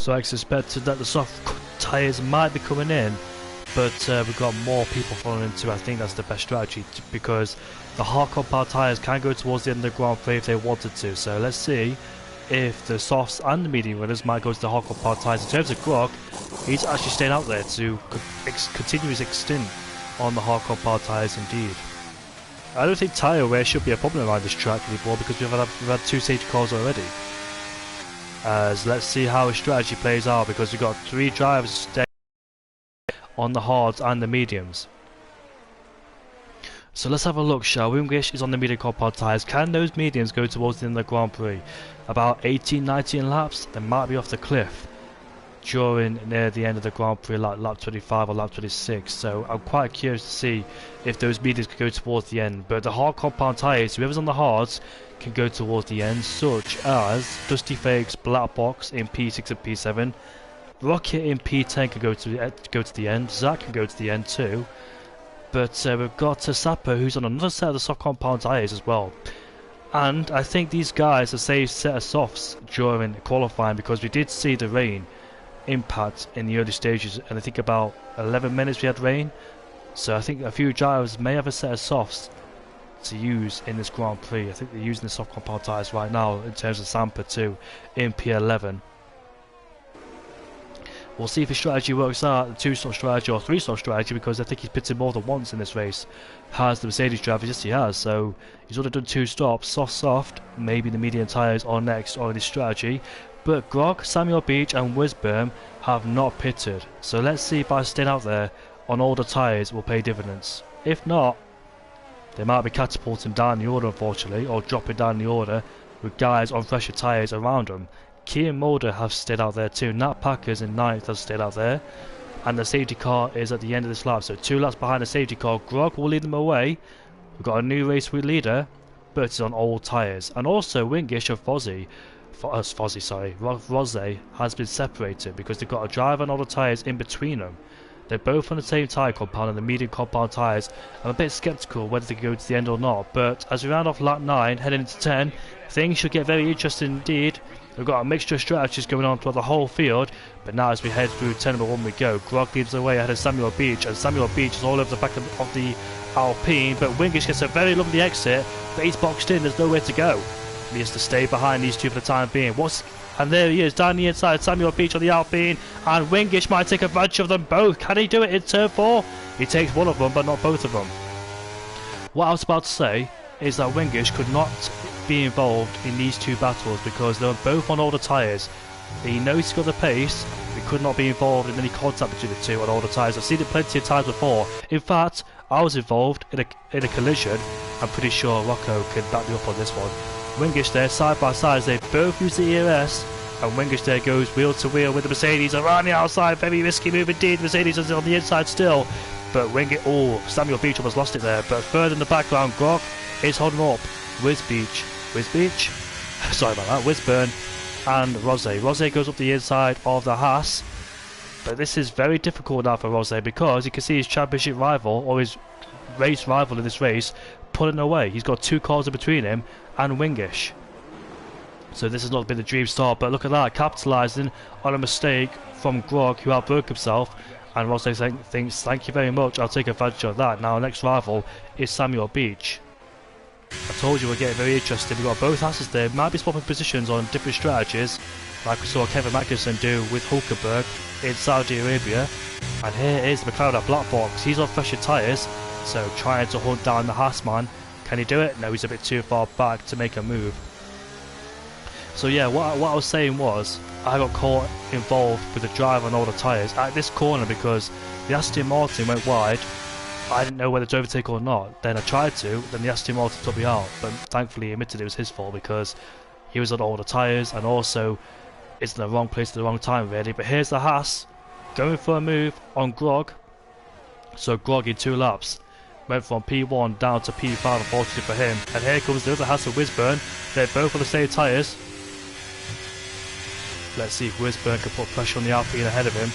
So I suspected that the soft tyres might be coming in, but we've got more people following into. I think that's the best strategy because the hard compound tyres can go towards the end of the Grand Prix if they wanted to. So let's see if the softs and the medium runners might go to the hard compound tyres. In terms of Grog, he's actually staying out there to continue his stint on the hard compound tyres indeed. I don't think tyre wear should be a problem around this track anymore because we've had 2 safety cars already. As let's see how his strategy plays out because we've got 3 drivers staying on the hards and the mediums. So let's have a look, shall we? Wingish is on the medium compound tyres. Can those mediums go towards the end of the Grand Prix? About 18-19 laps, they might be off the cliff during near the end of the Grand Prix, like lap 25 or lap 26. So I'm quite curious to see if those mediums could go towards the end. But the hard compound tyres, whoever's on the hards, can go towards the end, such as Dusty Fakes, Black Box in P6 and P7. Rocket in P10 can go to the end. Zach can go to the end too. But we've got Sapper, who's on another set of the soft compound tyres as well. And I think these guys have saved set of softs during qualifying because we did see the rain impact in the early stages, and I think about 11 minutes we had rain. So I think a few drivers may have a set of softs to use in this Grand Prix. I think they're using the soft compound tyres right now in terms of Samper too in P11. We'll see if his strategy works out, the 2-stop strategy or 3-stop strategy, because I think he's pitted more than once in this race. Has the Mercedes driver? Yes, he has. So he's already done 2 stops, soft, maybe the medium tyres or next on his strategy. But Grog, Samuel Beach and Wisburn have not pitted. So let's see if by staying out there on older tyres will pay dividends. If not, they might be catapulting down the order unfortunately, or dropping down the order with guys on fresher tyres around them. Kian Mulder have stayed out there too. Nat Packers in 9th has stayed out there. And the safety car is at the end of this lap. So 2 laps behind the safety car. Grog will lead them away. We've got a new race leader, but it's on old tyres. And also Wingish of Rose has been separated because they've got a driver and older tyres in between them. They're both on the same tyre compound and the medium compound tyres. I'm a bit sceptical whether they can go to the end or not. But as we round off lap 9, heading into 10, things should get very interesting indeed. We've got a mixture of strategies going on throughout the whole field, but now as we head through 10 number 1 we go. Grog leads the way ahead of Samuel Beach, and Samuel Beach is all over the back of the Alpine, but Wingish gets a very lovely exit, but he's boxed in, there's nowhere to go. He has to stay behind these two for the time being. And there he is, down the inside, Samuel Beach on the Alpine, and Wingish might take advantage of them both. Can he do it in turn 4? He takes one of them, but not both of them. What I was about to say is that Wingish could not be involved in these 2 battles because they were both on older tyres. He knows he's got the pace, he could not be involved in any contact between the 2 on older tyres. I've seen it plenty of times before. In fact, I was involved in a collision. I'm pretty sure Rocco can back me up on this one. Wingish there, side by side, as they both use the ERS, and Wingish there goes wheel to wheel with the Mercedes around the outside. Very risky move indeed. Mercedes is on the inside still, but Samuel Beach almost lost it there. But further in the background, Grog is holding up Wisbeach, sorry about that, Wisburn and Rose. Rose goes up the inside of the Haas, but this is very difficult now for Rose because you can see his championship rival, or his race rival in this race, pulling away. He's got 2 cars in between him and Wingish. So this has not been the dream start, but look at that, capitalising on a mistake from Grog, who outbroke himself, and Rose thinks, thank you very much, I'll take advantage of that. Now our next rival is Samuel Beach. I told you we're getting very interested. We've got both asses there. Might be swapping positions on different strategies, like we saw Kevin Magnussen do with Hulkenberg in Saudi Arabia. And here is the McLaren Black Box. He's on fresher tyres, so trying to hunt down the Haas man. Can he do it? No, he's a bit too far back to make a move. So yeah, what I was saying was, I got caught involved with the driver on all the tyres at this corner because the Aston Martin went wide. I didn't know whether to overtake or not. Then I tried to, then the Aston Martin took me out, but thankfully he admitted it was his fault because he was on all the tyres and also is in the wrong place at the wrong time really. But here's the Haas going for a move on Grog. So Grog in 2 laps went from P1 down to P5 unfortunately for him. And here comes the other Haas of Wisburn. They're both on the same tyres. Let's see if Wisburn can put pressure on the Alpine ahead of him.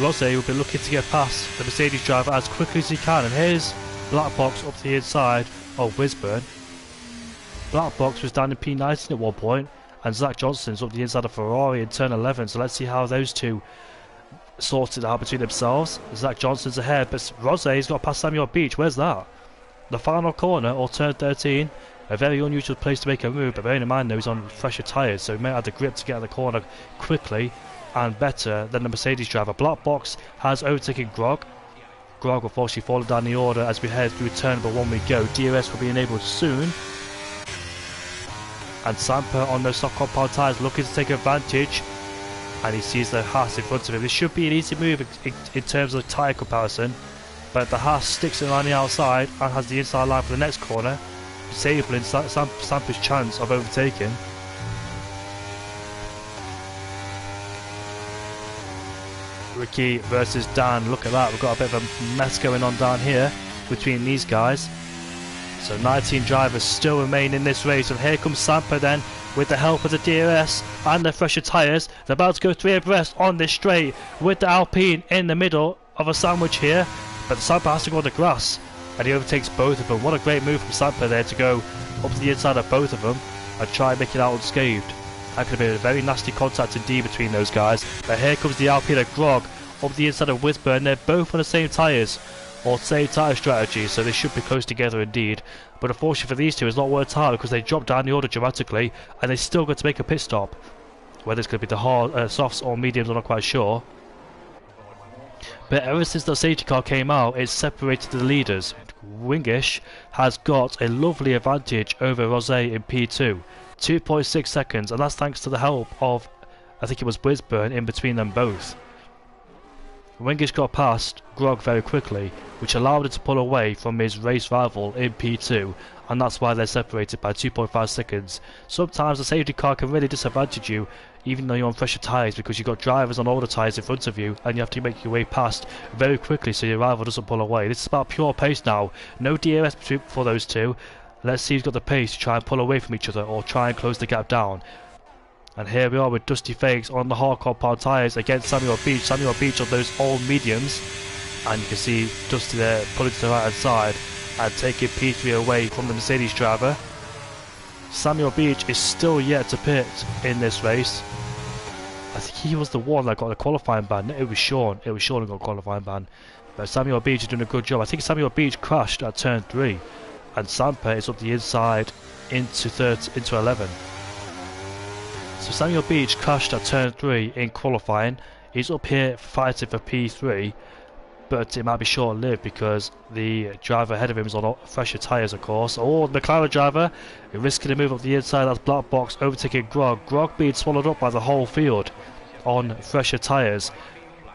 Rose will be looking to get past the Mercedes driver as quickly as he can, and here's Black Box up to the inside of Wisburn. Black Box was down in P19 at one point, and Zach Johnson's up the inside of Ferrari in turn 11. So let's see how those two sort it out between themselves. Zach Johnson's ahead, but Rosé's got past Samuel Beach. Where's that? The final corner, or turn 13. A very unusual place to make a move, but bearing in mind though he's on fresher tyres, so he may have the grip to get out of the corner quickly and better than the Mercedes driver. Black Box has overtaken Grog. Grog unfortunately falling down the order as we head through turn number 1 we go. DRS will be enabled soon. And Samper on those soft compound tyres looking to take advantage. And he sees the Haas in front of him. This should be an easy move in terms of tyre comparison. But the Haas sticks it around the outside and has the inside line for the next corner, disabling Samper's chance of overtaking. Ricky versus Dan. Look at that, we've got a bit of a mess going on down here between these guys. So 19 drivers still remain in this race, and here comes Samper then with the help of the DRS and the fresher tyres. They're about to go 3 abreast on this straight with the Alpine in the middle of a sandwich here, but Samper has to go on the grass and he overtakes both of them. What a great move from Samper there to go up to the inside of both of them and try and make it out unscathed. That could have been a very nasty contact indeed between those guys. But here comes the Alpine of Grog up the inside of Wisburn. They're both on the same tyres, or same tyre strategy, so they should be close together indeed. But unfortunately for these two, it's not worked out because they dropped down the order dramatically and they still got to make a pit stop. Whether it's going to be the hard, softs or mediums, I'm not quite sure. But ever since the safety car came out, it's separated the leaders. Wingish has got a lovely advantage over Rosé in P2. 2.6 seconds, and that's thanks to the help of, I think it was Wisburn in between them both. Wingish got past Grog very quickly, which allowed him to pull away from his race rival in P2, and that's why they're separated by 2.5 seconds. Sometimes the safety car can really disadvantage you, even though you're on fresher tyres, because you've got drivers on older tyres in front of you, and you have to make your way past very quickly so your rival doesn't pull away. This is about pure pace now. No DRS for those two. Let's see who's got the pace to try and pull away from each other or try and close the gap down. And here we are with Dusty Fakes on the hard compound tyres against Samuel Beach. Samuel Beach on those old mediums. And you can see Dusty there pulling to the right hand side and taking P3 away from the Mercedes driver. Samuel Beach is still yet to pit in this race. I think he was the one that got a qualifying ban. It was Sean. It was Sean who got a qualifying ban. But Samuel Beach is doing a good job. I think Samuel Beach crashed at turn 3. And Samper is up the inside into 11. So Samuel Beach crashed at turn 3 in qualifying. He's up here fighting for P3, but it might be short-lived because the driver ahead of him is on fresher tyres, of course. Oh, the McLaren driver risking a move up the inside. That's Black Box overtaking Grog. Grog being swallowed up by the whole field on fresher tyres.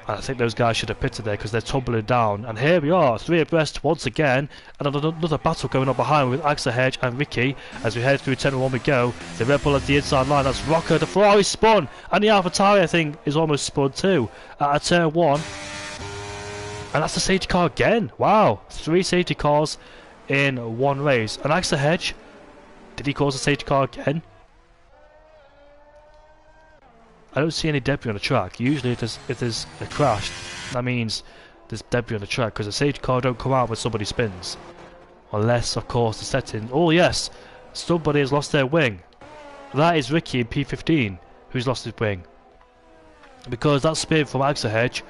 And I think those guys should have pitted there because they're tumbling down. And here we are, 3 abreast once again. And another battle going on behind with Axel Hedge and Ricky. As we head through turn 1 we go. The Red Bull at the inside line. That's Rocker. The Ferrari spun. And the AlphaTauri, I think, is almost spun too. At turn 1. And that's the safety car again. Wow. 3 safety cars in one race. And Axel Hedge, did he cause a safety car again? I don't see any debris on the track. Usually if there's a crash, that means there's debris on the track, because the safety car don't come out when somebody spins. Unless, of course, the setting... Oh yes! Somebody has lost their wing. That is Ricky in P15, who's lost his wing. Because that spin from Axel Hedge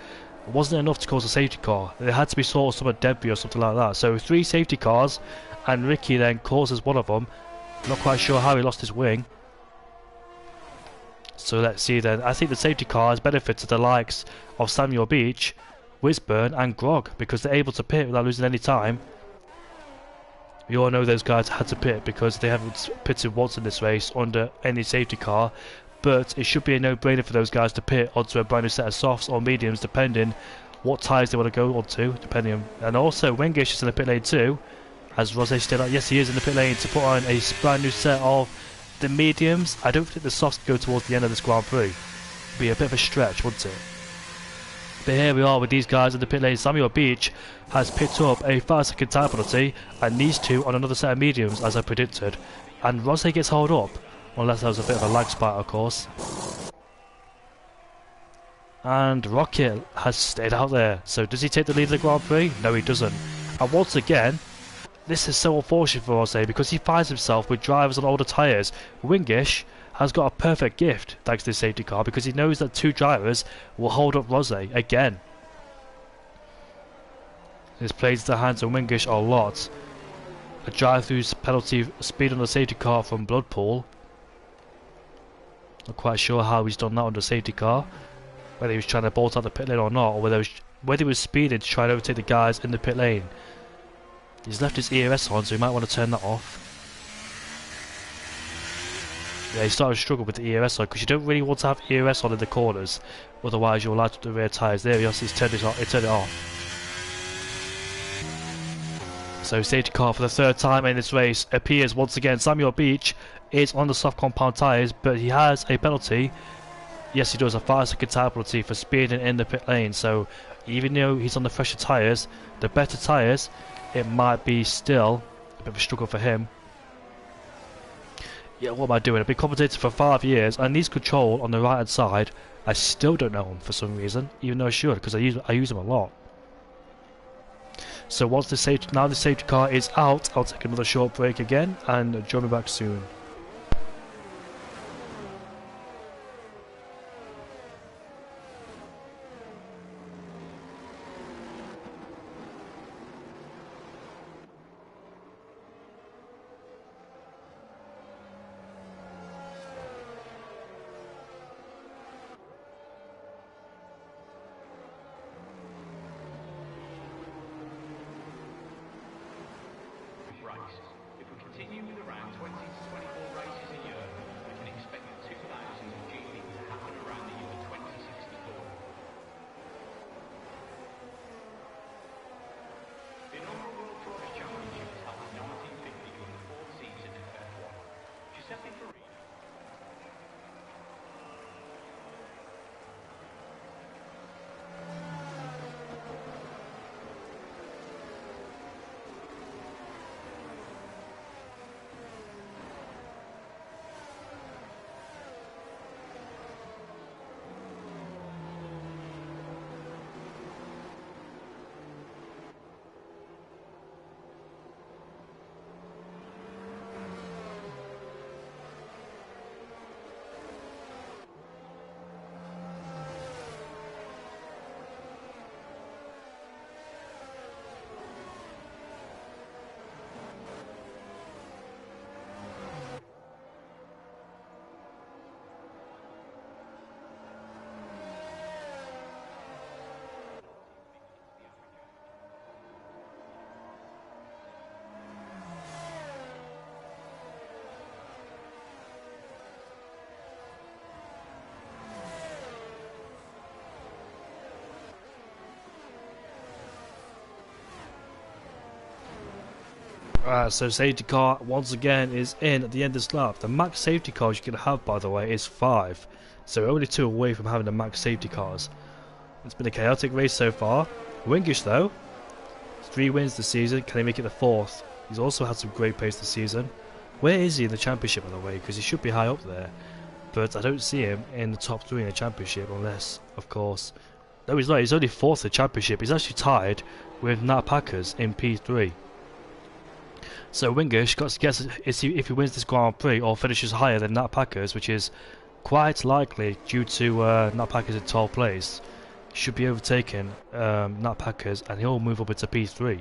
wasn't enough to cause a safety car. There had to be sort of some debris or something like that. So 3 safety cars, and Ricky then causes one of them. Not quite sure how he lost his wing. So let's see then. I think the safety car has benefited the likes of Samuel Beach, Wisburn and Grog, because they're able to pit without losing any time. We all know those guys had to pit because they haven't pitted once in this race under any safety car. But it should be a no-brainer for those guys to pit onto a brand new set of softs or mediums, depending what tyres they want to go onto, depending on... And also Wingish is in the pit lane too, as Rosé stated out. Yes, he is in the pit lane to put on a brand new set of the mediums. I don't think the softs go towards the end of this Grand Prix. It'd be a bit of a stretch, wouldn't it? But here we are with these guys in the pit lane. Samuel Beach has picked up a 5-second time penalty, and these two on another set of mediums, as I predicted. And Rosé gets held up, unless there was a bit of a lag spike, of course. And Rocket has stayed out there. So does he take the lead of the Grand Prix? No, he doesn't. And once again, this is so unfortunate for Rosé because he finds himself with drivers on older tyres. Wingish has got a perfect gift thanks to the safety car, because he knows that 2 drivers will hold up Rosé again. This plays the hands of Wingish a lot. A drive-through's penalty speed on the safety car from Bloodpool. Not quite sure how he's done that on the safety car. Whether he was trying to bolt out the pit lane or not, or whether he was speeding to try to overtake the guys in the pit lane. He's left his ERS on, so he might want to turn that off. Yeah, he's starting to struggle with the ERS on, because you don't really want to have ERS on in the corners, otherwise you'll light up the rear tyres. There he is, he's turned it off. So safety car for the 3rd time in this race appears once again. Samuel Beach is on the soft compound tyres, but he has a penalty. Yes, he does, a 5-second tyre penalty for speeding in the pit lane. So even though he's on the fresher tyres, the better tyres, it might be still a bit of a struggle for him. Yeah, what am I doing? I've been commentating for 5 years, and needs control on the right hand side. I still don't know him for some reason, even though I should, because I use him a lot. So once the safety car is out, I'll take another short break again, and join me back soon. If we continue with around 20 to 24 races a year, we can expect the 2000 GB to happen around the year 2064. The inaugural World Drivers' Championship was held in 1950 during the 4th season of F1. Giuseppe Farina. So safety car once again is in at the end of this lap. The max safety cars you can have, by the way, is 5. So we're only 2 away from having the max safety cars. It's been a chaotic race so far. Wingish though, 3 wins this season. Can he make it the 4th? He's also had some great pace this season. Where is he in the championship, by the way? Because he should be high up there. But I don't see him in the top 3 in the championship, unless, of course... No, he's not. He's only 4th in the championship. He's actually tied with Nat Packers in P3. So Wingish got to guess if he wins this Grand Prix or finishes higher than Nat Packers, which is quite likely due to Nat Packers in 12th place. He should be overtaking Nat Packers, and he'll move up into P3.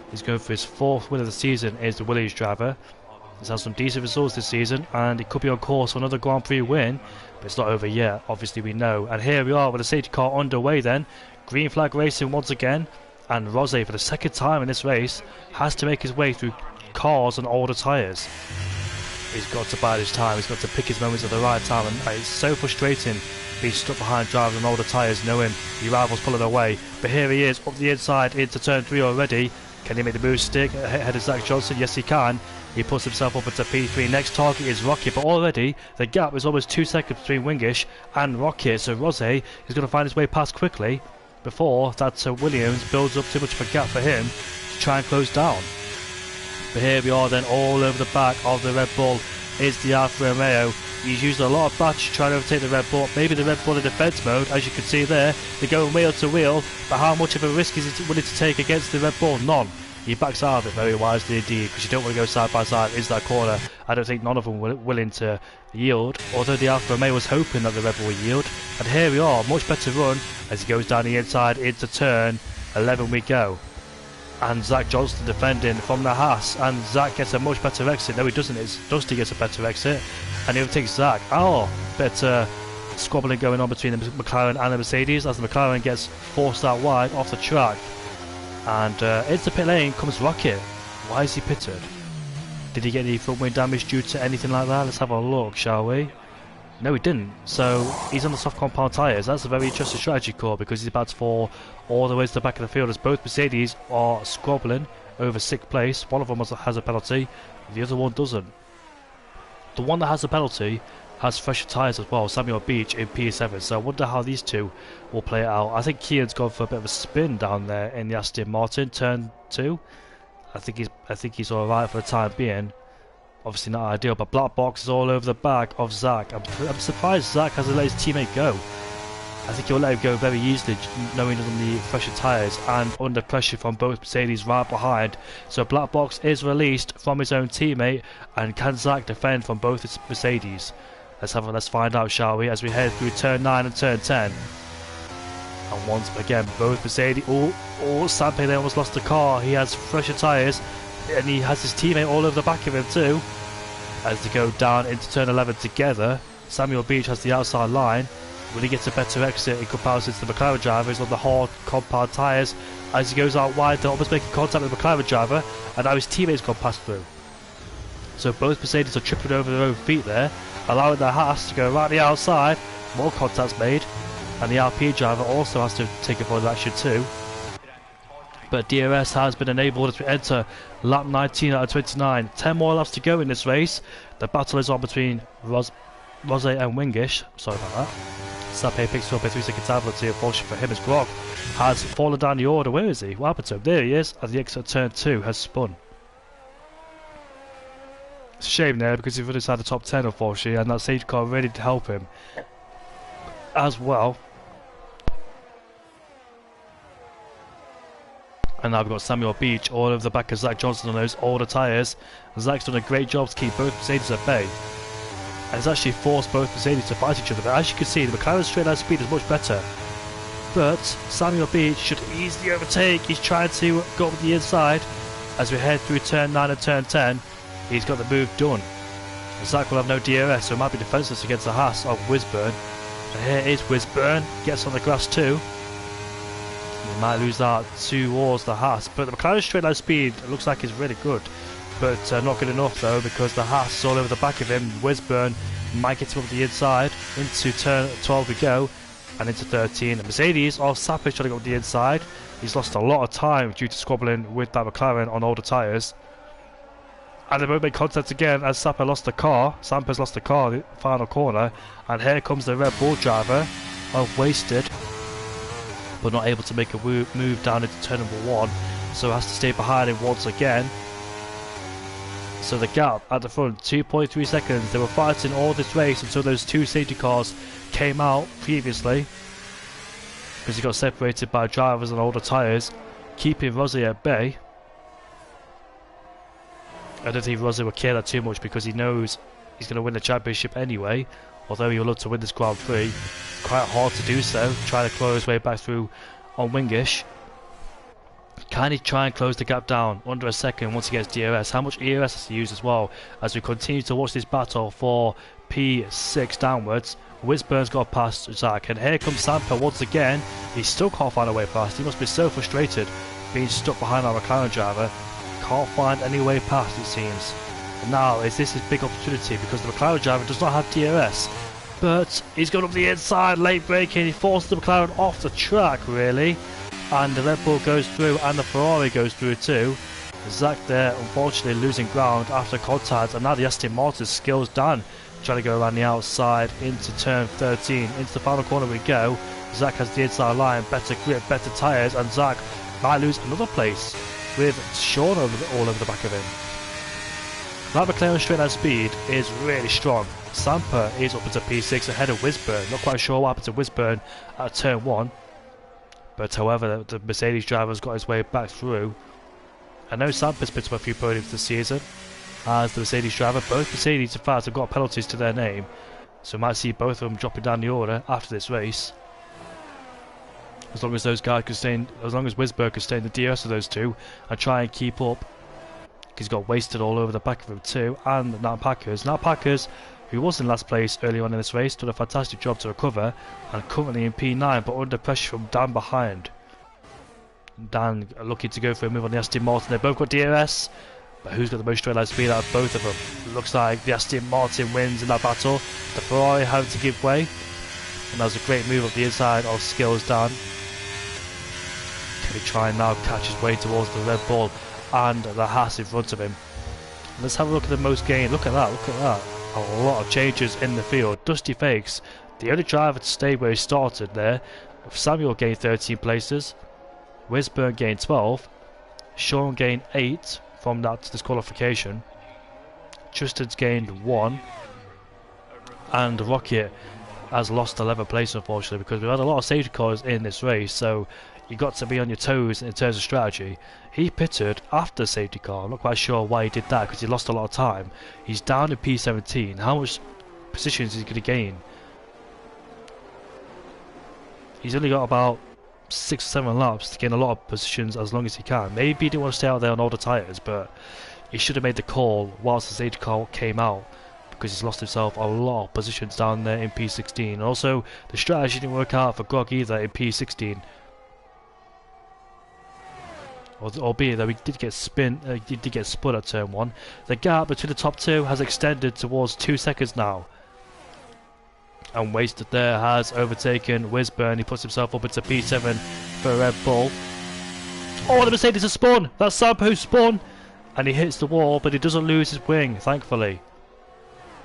He's going for his 4th win of the season. Is the Williams driver. He's had some decent results this season, and he could be on course for another Grand Prix win, but it's not over yet, obviously we know. And here we are with the safety car underway then. Green flag racing once again. And Rosé, for the 2nd time in this race, has to make his way through cars and older tyres. He's got to bide his time, he's got to pick his moments at the right time, and it's so frustrating being stuck behind drivers on older tyres, knowing your rivals pulling away. But here he is, up the inside into turn 3 already. Can he make the move stick ahead of Zach Johnson? Yes, he can. He puts himself up into P3. Next target is Rocket, but already the gap is almost 2 seconds between Wingish and Rocket, so Rosé is going to find his way past quickly before that Williams builds up too much of a gap for him to try and close down. But here we are then, all over the back of the Red Bull is the Alfa Romeo. He's used a lot of battery to try to overtake the Red Bull. Maybe the Red Bull in defence mode, as you can see there. They're going wheel to wheel, but how much of a risk is he willing to take against the Red Bull? None. he backs out of it very wisely indeed, because you don't want to go side by side into that corner. I don't think none of them were willing to yield, although the Alfa Romeo was hoping that the Red Bull would yield. And here we are, much better run as he goes down the inside into turn 11 we go. And Zach Johnson defending from the Haas, and Zach gets a much better exit. No, he doesn't, it's Dusty gets a better exit, and he overtakes Zach. Oh, better squabbling going on between the McLaren and the Mercedes as the McLaren gets forced out wide off the track. And into the pit lane comes Rocket. Why is he pitted? Did he get any front wing damage due to anything like that? Let's have a look, shall we? No, he didn't. So he's on the soft compound tyres. That's a very interesting strategy call, because he's about to fall all the way to the back of the field as both Mercedes are squabbling over 6th place. One of them has a penalty, the other one doesn't. The one that has a penalty has fresher tyres as well, Samuel Beach in P7, so I wonder how these two will play it out. I think Kian's gone for a bit of a spin down there in the Aston Martin, turn 2. I think he's alright for the time being. Obviously not ideal, but black box is all over the back of Zach. I'm surprised Zach hasn't let his teammate go. I think he'll let him go very easily, knowing on the fresher tyres and under pressure from both Mercedes right behind. So black box is released from his own teammate, and can Zach defend from both his Mercedes? Let's find out, shall we, as we head through turn 9 and turn 10. And once again, both Mercedes. Sampe there almost lost the car. He has fresher tyres, and he has his teammate all over the back of him too. As they go down into turn 11 together, Samuel Beach has the outside line. Will he get a better exit in comparison to the McLaren driver? He's on the hard compound tyres. As he goes out wide, they're almost making contact with the McLaren driver, and now his teammate's gone past through. So both Mercedes are tripping over their own feet there, allowing the Haas to go right the outside. More contacts made, and the RP driver also has to take a avoid action too. But DRS has been enabled as we enter lap 19 out of 29. 10 more laps to go in this race. The battle is on between Rose and Wingish. Sorry about that. Sape picks up a 3-second time penalty, unfortunately for him, as Grog has fallen down the order. Where is he? What happened to him? There he is, as the exit turn 2 has spun. It's a shame there, because he's run inside the top 10 unfortunately, and that safety car really did help him as well. And now we've got Samuel Beach all over the back of Zach Johnson on those older tyres. Zach's done a great job to keep both Mercedes at bay, and it's actually forced both Mercedes to fight each other. But as you can see, the McLaren's straight line speed is much better, but Samuel Beach should easily overtake. He's trying to go up the inside as we head through turn 9 and turn 10. He's got the move done. Zach will have no DRS, so it might be defenceless against the Haas of Wisburn. And here is Wisburn, gets on the grass too. He might lose that towards the Haas, but the McLaren straight line speed looks like it's really good, but not good enough though, because the Haas is all over the back of him. Wisburn might get him up the inside. Into turn 12 we go, and into 13. The Mercedes of Sappich trying to go up the inside. He's lost a lot of time due to squabbling with that McLaren on older tyres. And they both make contact again as Sampa's lost the car in the final corner, and here comes the Red Bull driver of Wasted, but not able to make a move down into turn number 1, so has to stay behind him once again. So the gap at the front, 2.3 seconds. They were fighting all this race until those two safety cars came out previously, because he got separated by drivers on older tyres, keeping Rossi at bay. I don't think Rossi will care that too much, because he knows he's going to win the championship anyway, although he would love to win this Grand Prix. Quite hard to do so, trying to claw his way back through on Wingish. Can he try and close the gap down under a second once he gets DRS? How much ERS has he used as well, as we continue to watch this battle for P6 downwards. Wisburn's got past Zach, and here comes Sampa once again. He still can't find a way past. He must be so frustrated being stuck behind our McLaren driver. Can't find any way past, it seems. And now is this his big opportunity, because the McLaren driver does not have DRS, but he's gone up the inside, late braking. He forced the McLaren off the track really, and the Red Bull goes through and the Ferrari goes through too. Zach there unfortunately losing ground after contact, and now the Aston Martin's skills down, trying to go around the outside into turn 13. Into the final corner we go. Zach has the inside line, better grip, better tyres, and Zach might lose another place with Sean all over the back of him. That McLaren straight line speed is really strong. Sampa is up into P6 ahead of Wisburn. Not quite sure what happened to Wisburn at turn 1, but however the Mercedes driver's got his way back through, I know Sampa's picked up a few podiums this season as the Mercedes driver. Both Mercedes, in fact, have got penalties to their name, so we might see both of them dropping down the order after this race. As long as those guys can stay in, as long as Wisberg can stay in the DRS of those two and try and keep up. He's got wasted all over the back of him too, and Nat Packers. Nat Packers, who was in last place early on in this race, did a fantastic job to recover, and currently in P9, but under pressure from Dan behind. Dan looking to go for a move on the Aston Martin. They both got DRS, but who's got the most straight line speed out of both of them? It looks like the Aston Martin wins in that battle. The Ferrari having to give way, and that was a great move up the inside of Skills Dan. Can he try and now catch his way towards the Red Bull and the Haas in front of him? Let's have a look at the most gain. Look at that, look at that. A lot of changes in the field. Dusty Fakes, the only driver to stay where he started there. Samuel gained 13 places. Wisburn gained 12. Sean gained 8 from that disqualification. Justin's gained 1. And Rocket has lost 11 places, unfortunately, because we've had a lot of safety cars in this race, so you've got to be on your toes in terms of strategy. He pitted after the safety car. I'm not quite sure why he did that, because he lost a lot of time. He's down in P17. How much positions is he going to gain? He's only got about 6 or 7 laps to gain a lot of positions as long as he can. Maybe he didn't want to stay out there on all the tyres, but he should have made the call whilst the safety car came out, because he's lost himself a lot of positions down there in P16. And also, the strategy didn't work out for Grog either in P16. Albeit that we did get spun at turn 1. The gap between the top 2 has extended towards 2 seconds now. And Wasted there has overtaken Wisburn. He puts himself up into P7 for Red Bull. Oh, the Mercedes has spun! That's Sampo spun! And he hits the wall, but he doesn't lose his wing, thankfully.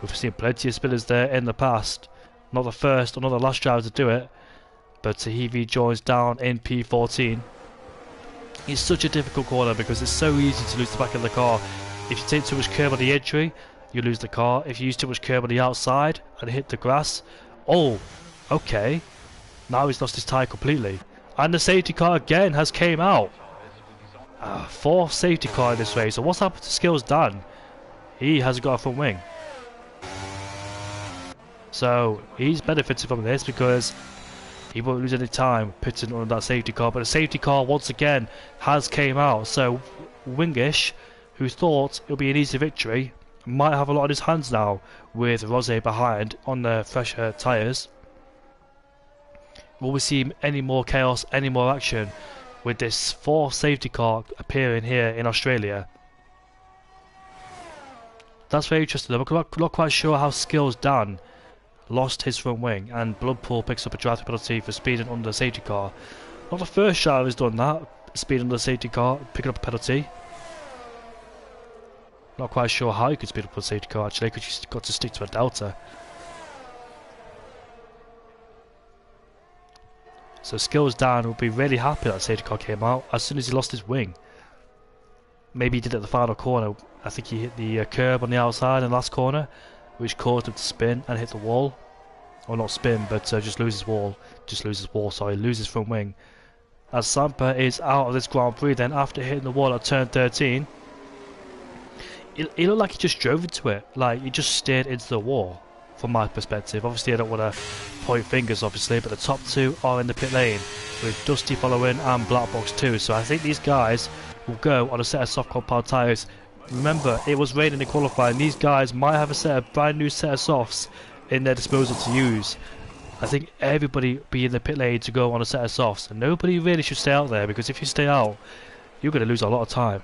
We've seen plenty of spinners there in the past. Not the first or not the last driver to do it, but Tahivi joins down in P14. It's such a difficult corner because it's so easy to lose the back of the car. If you take too much curb on the entry, you lose the car. If you use too much curb on the outside and hit the grass, oh, okay. Now he's lost his tyre completely. And the safety car again has came out. 4th safety car in this race. So what's happened to Skills Dan? He hasn't got a front wing. So he's benefited from this because he won't lose any time pitting on that safety car, but the safety car once again has came out. So Wingish, who thought it would be an easy victory, might have a lot on his hands now with Rose behind on the fresher tyres. Will we see any more chaos, any more action with this 4th safety car appearing here in Australia? That's very interesting. I'm not quite sure how Skills Dan lost his front wing, and Bloodpool picks up a driver penalty for speeding under the safety car. Not the first driver who's done that, speeding under the safety car, picking up a penalty. Not quite sure how you could speed up a safety car actually, because you've got to stick to a delta. So Skills Dan will be really happy that safety car came out as soon as he lost his wing. Maybe he did it at the final corner. I think he hit the curb on the outside in the last corner, which caused him to spin and hit the wall. Or not spin, but just lose his wall. Sorry, lose his front wing. As Sampa is out of this Grand Prix then after hitting the wall at turn 13. He looked like he just drove into it. Like, he just steered into the wall, from my perspective. Obviously, I don't want to point fingers, obviously, but the top 2 are in the pit lane, with Dusty following and Blackbox too. So I think these guys will go on a set of soft compound tyres. Remember, it was raining in qualifying. These guys might have a brand new set of softs in their disposal to use. I think everybody be in the pit lane to go on a set of softs, and nobody really should stay out there, because if you stay out, you're going to lose a lot of time.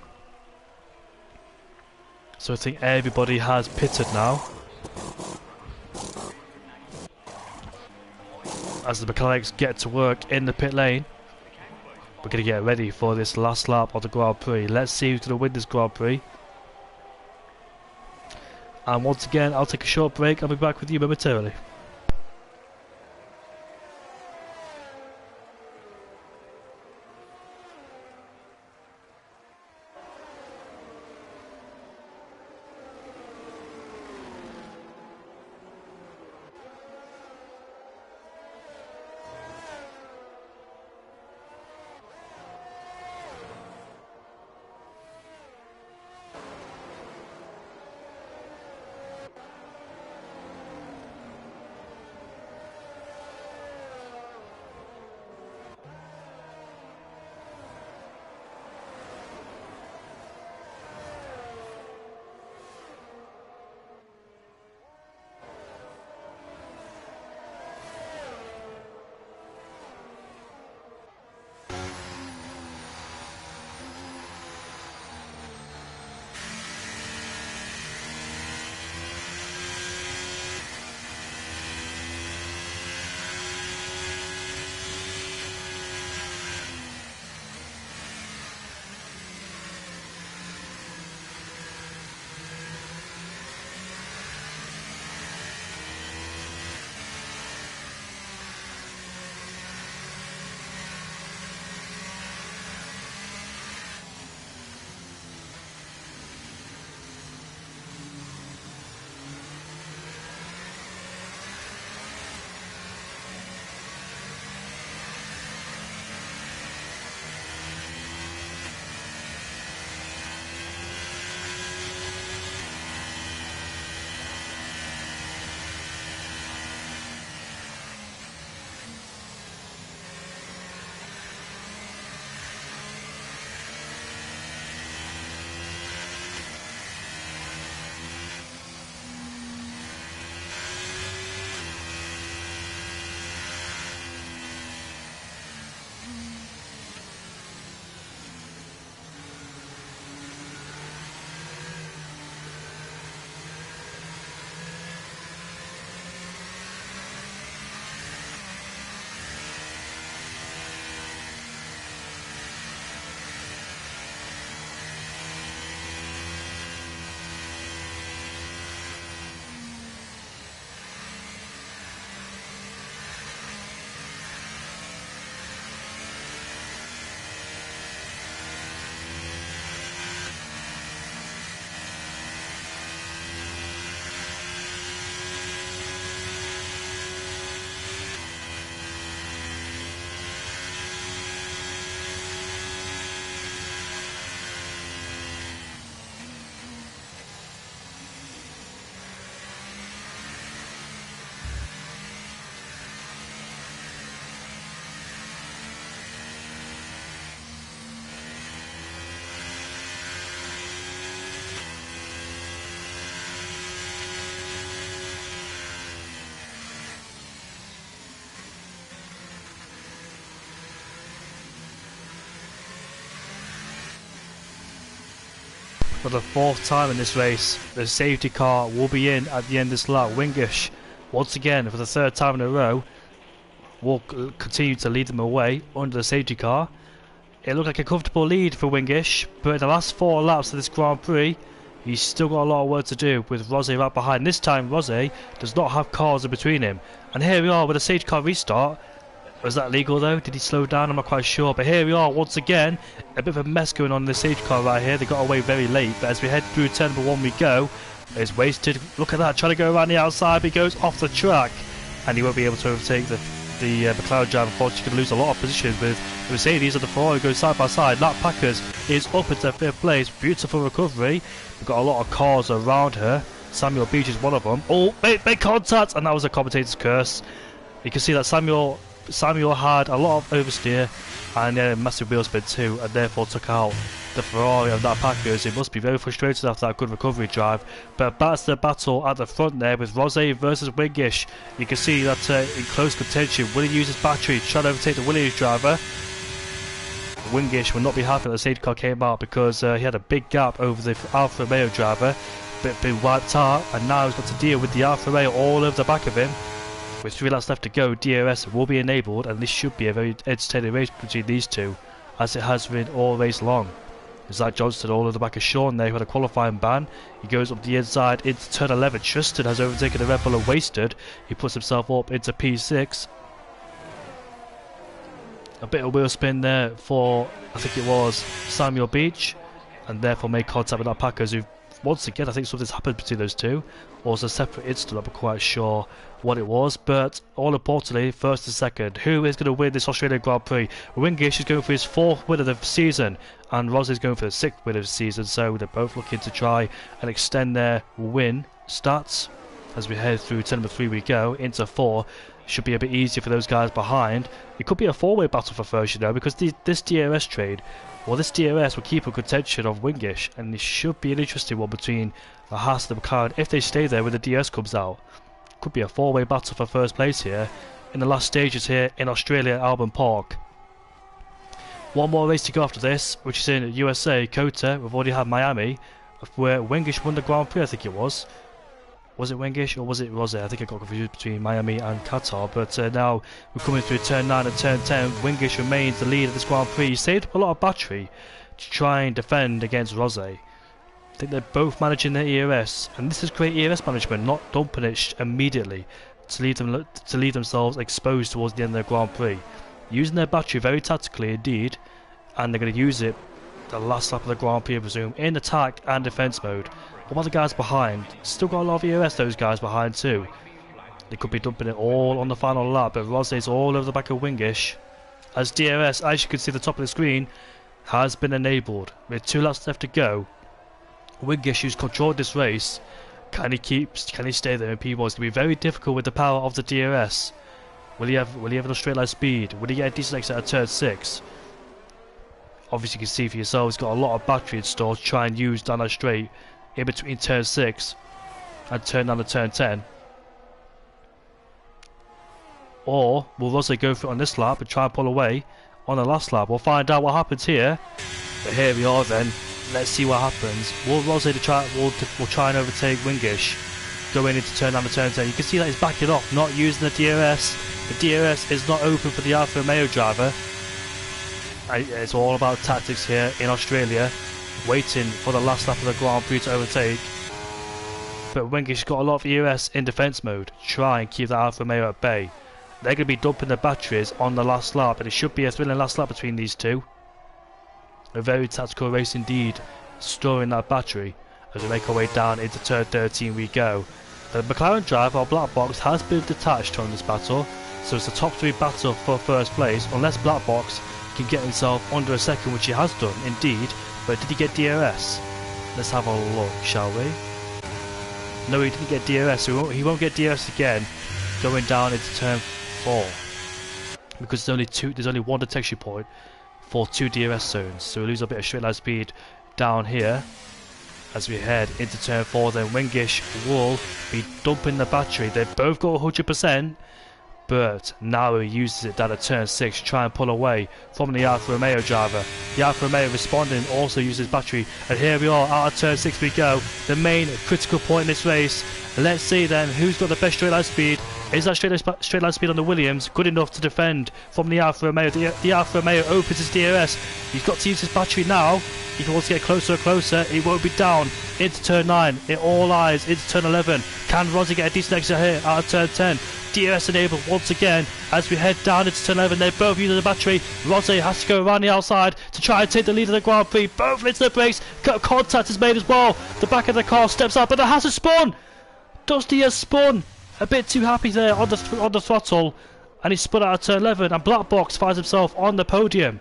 So I think everybody has pitted now, as the mechanics get to work in the pit lane. We're going to get ready for this last lap of the Grand Prix. Let's see who's going to win this Grand Prix. And once again, I'll take a short break. I'll be back with you momentarily. for the 4th time in this race. The safety car will be in at the end of this lap. Wingish, once again, for the 3rd time in a row, will continue to lead them away under the safety car. It looked like a comfortable lead for Wingish, but in the last 4 laps of this Grand Prix, he's still got a lot of work to do with Rosé right behind. This time, Rosé does not have cars in between him. And here we are with a safety car restart. Was that legal though? Did he slow down? I'm not quite sure. But here we are once again. A bit of a mess going on in the safety car right here. They got away very late. But as we head through turn number 1 we go. It's wasted. Look at that. Trying to go around the outside. But he goes off the track. And he won't be able to overtake the McLaren driver. Unfortunately, going to lose a lot of positions with the Mercedes and the Ferrari going side by side. Nat Packers is up into 5th place. Beautiful recovery. We've got a lot of cars around her. Samuel Beach is one of them. Oh, make contact! And that was a commentator's curse. You can see that Samuel had a lot of oversteer and a massive wheel spin too, and therefore took out the Ferrari of that Packers. It must be very frustrated after that good recovery drive. But that's the battle at the front there with Rosé versus Wingish. You can see that in close contention. Will he use his battery to try to overtake the Williams driver? Wingish will not be happy that the safety car came out because he had a big gap over the Alfa Romeo driver, but been wiped out, and now he's got to deal with the Alfa Romeo all over the back of him. With 3 laps left to go, DRS will be enabled, and this should be a very entertaining race between these two, as it has been all race long. Zach Johnston all over the back of Sean there, who had a qualifying ban. He goes up the inside into turn 11. Tristan has overtaken the Red Bull and wasted. He puts himself up into P6. A bit of wheel spin there for, I think it was, Samuel Beach, and therefore made contact with our Packers, who once again, I think something's happened between those two. Or it's a separate incident, I'm not quite sure what it was. But all importantly, 1st and 2nd, who is going to win this Australian Grand Prix? Wingish is going for his 4th win of the season, and Ross is going for the 6th win of the season. So they're both looking to try and extend their win stats. As we head through turn number 3 we go, into 4. Should be a bit easier for those guys behind. It could be a 4-way battle for first, you know, because this DRS trade, well, this DRS will keep a contention of Wingish, and it should be an interesting one between the Haas and the McLaren if they stay there when the DRS comes out. Could be a 4-way battle for first place here in the last stages here in Australia at Albon Park. One more race to go after this, which is in USA, COTA. We've already had Miami, where Wingish won the Grand Prix, I think it was. Was it Wingish or was it Rosé? I think I got confused between Miami and Qatar. But now we're coming through turn 9 and turn 10. Wingish remains the lead of this Grand Prix. He saved up a lot of battery to try and defend against Rosé. I think they're both managing their ERS, and this is great ERS management, not dumping it immediately to leave themselves exposed towards the end of the Grand Prix. Using their battery very tactically indeed, and they're going to use it the last lap of the Grand Prix, I presume, in attack and defence mode. What about the guys behind? Still got a lot of ERS, those guys behind too. They could be dumping it all on the final lap, but Rosé's all over the back of Wingish. As DRS, as you can see at the top of the screen, has been enabled. With 2 laps left to go, Wingish, who's controlled this race, can he stay there in P1? It's going to be very difficult with the power of the DRS. Will he have a straight line speed? Will he get a decent exit at turn 6? Obviously you can see for yourself, he's got a lot of battery installed to try and use down that straight in between turn 6 and turn 9 to turn 10. Or will Rosé go for it on this lap and try and pull away on the last lap? We'll find out what happens here. But here we are then. Let's see what happens. Will Rosé will try and overtake Wingish going into turn 9 to turn 10. You can see that he's backing off, not using the DRS. The DRS is not open for the Alfa Romeo driver. It's all about tactics here in Australia, waiting for the last lap of the Grand Prix to overtake. But Wingish got a lot of ERS in defence mode, try and keep that Alfa Romeo at bay. They're going to be dumping their batteries on the last lap, and it should be a thrilling last lap between these two. A very tactical race indeed, storing that battery as we make our way down into turn 13 we go. The McLaren driver, or Black Box, has been detached from this battle, so it's a top 3 battle for first place, unless Black Box can get himself under a second, which he has done indeed. But did he get DRS? Let's have a look, shall we? No, he didn't get DRS, so he won't get DRS again going down into turn 4, because there's only one detection point for 2 DRS zones, so we lose a bit of straight line speed down here as we head into turn 4. Then Wingish will be dumping the battery. They've both got 100%, but now he uses it down at turn 6 to try and pull away from the Alfa Romeo driver. The Alfa Romeo responding, also uses battery, and here we are, out of turn 6 we go, the main critical point in this race. Let's see then who's got the best straight line speed. Is that straight line speed on the Williams good enough to defend from the Alfa Romeo? The Alfa Romeo opens his DRS, he's got to use his battery now. He can also get closer and closer. It won't be down into turn 9. It all eyes into turn 11. Can Rossi get a decent exit here out of turn 10? DRS enabled once again as we head down into turn 11. They're both using the battery. Rossi has to go around the outside to try and take the lead of the Grand Prix. Both into the brakes. Contact is made as well. The back of the car steps up, but it hasn't spun. Dusty has spun. A bit too happy there on the throttle, and he spun out of turn 11. And Black Box finds himself on the podium.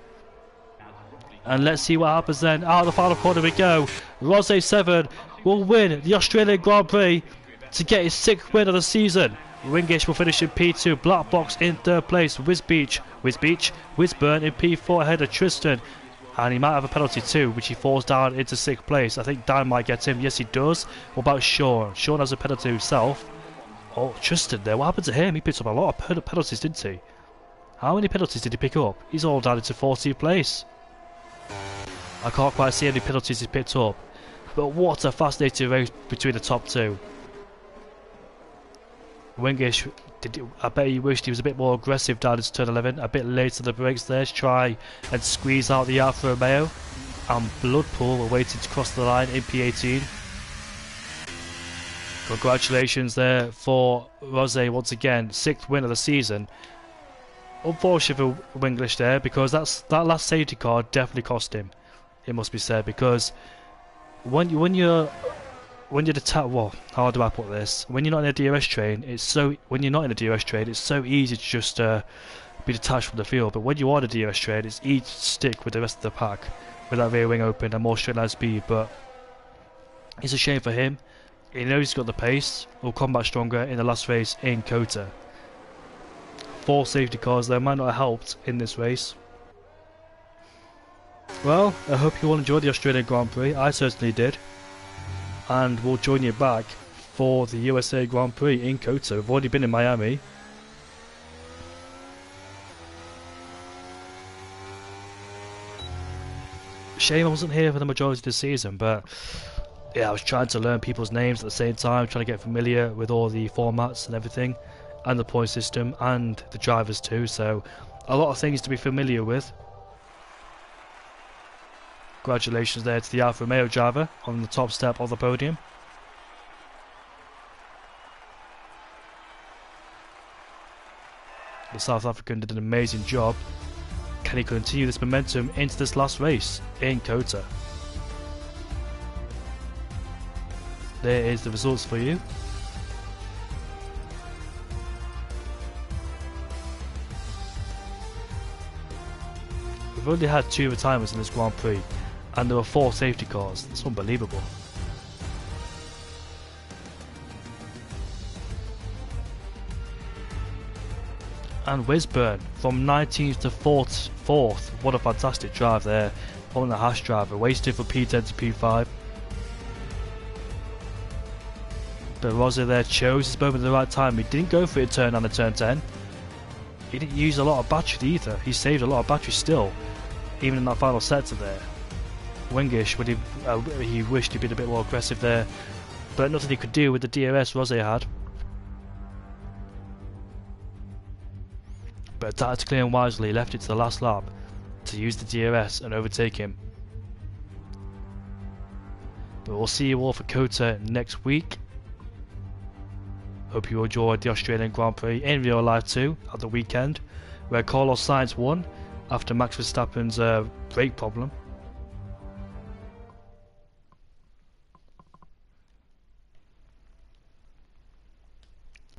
And let's see what happens then. Out of the final corner we go. Rossi 7 will win the Australian Grand Prix to get his 6th win of the season. Wingish will finish in P2. Black Box in 3rd place. Wisburn in P4 ahead of Tristan. And he might have a penalty too, which he falls down into 6th place. I think Dan might get him. Yes, he does. What about Sean? Sean has a penalty himself. Oh, Tristan there. What happened to him? He picked up a lot of penalties, didn't he? How many penalties did he pick up? He's all down into 14th place. I can't quite see any penalties he's picked up. But what a fascinating race between the top two. Wingish, I bet he wished he was a bit more aggressive down into turn 11. A bit late to the brakes there to try and squeeze out the Alfa Romeo. And Bloodpool are waiting to cross the line in P18. Congratulations there for Rosé once again. 6th win of the season. Unfortunate for Winglish there, because that last safety car definitely cost him. It must be said, because when you're well, how do I put this? When you're not in a DRS train, it's so easy to just be detached from the field. But when you are in a DRS train, it's easy to stick with the rest of the pack with that rear wing open and more straight line speed. But it's a shame for him. He knows he's got the pace. He'll come back stronger in the last race in Kota. 4 safety cars there might not have helped in this race. Well, I hope you all enjoyed the Australian Grand Prix. I certainly did. And we'll join you back for the USA Grand Prix in Kota. We've already been in Miami. Shame I wasn't here for the majority of the season, but yeah, I was trying to learn people's names at the same time, trying to get familiar with all the formats and everything, and the point system, and the drivers too, so a lot of things to be familiar with. Congratulations there to the Alfa Romeo driver on the top step of the podium. The South African did an amazing job. Can he continue this momentum into this last race in Kota? There is the results for you. We've only had 2 retirements in this Grand Prix, and there were 4 safety cars. It's unbelievable. And Wisburn from 19th to 4th. What a fantastic drive there from the Haas driver. Wasted for P10 to P5. But Rossi there chose his moment at the right time. He didn't go for it turn on the turn 10. He didn't use a lot of battery either. He saved a lot of battery still, even in that final sector there. Wingish, he wished he'd been a bit more aggressive there, but nothing he could do with the DRS Rossi had. But tactically and wisely left it to the last lap to use the DRS and overtake him. But we'll see you all for Kota next week. Hope you enjoyed the Australian Grand Prix in real life too at the weekend, where Carlos Sainz won after Max Verstappen's brake problem.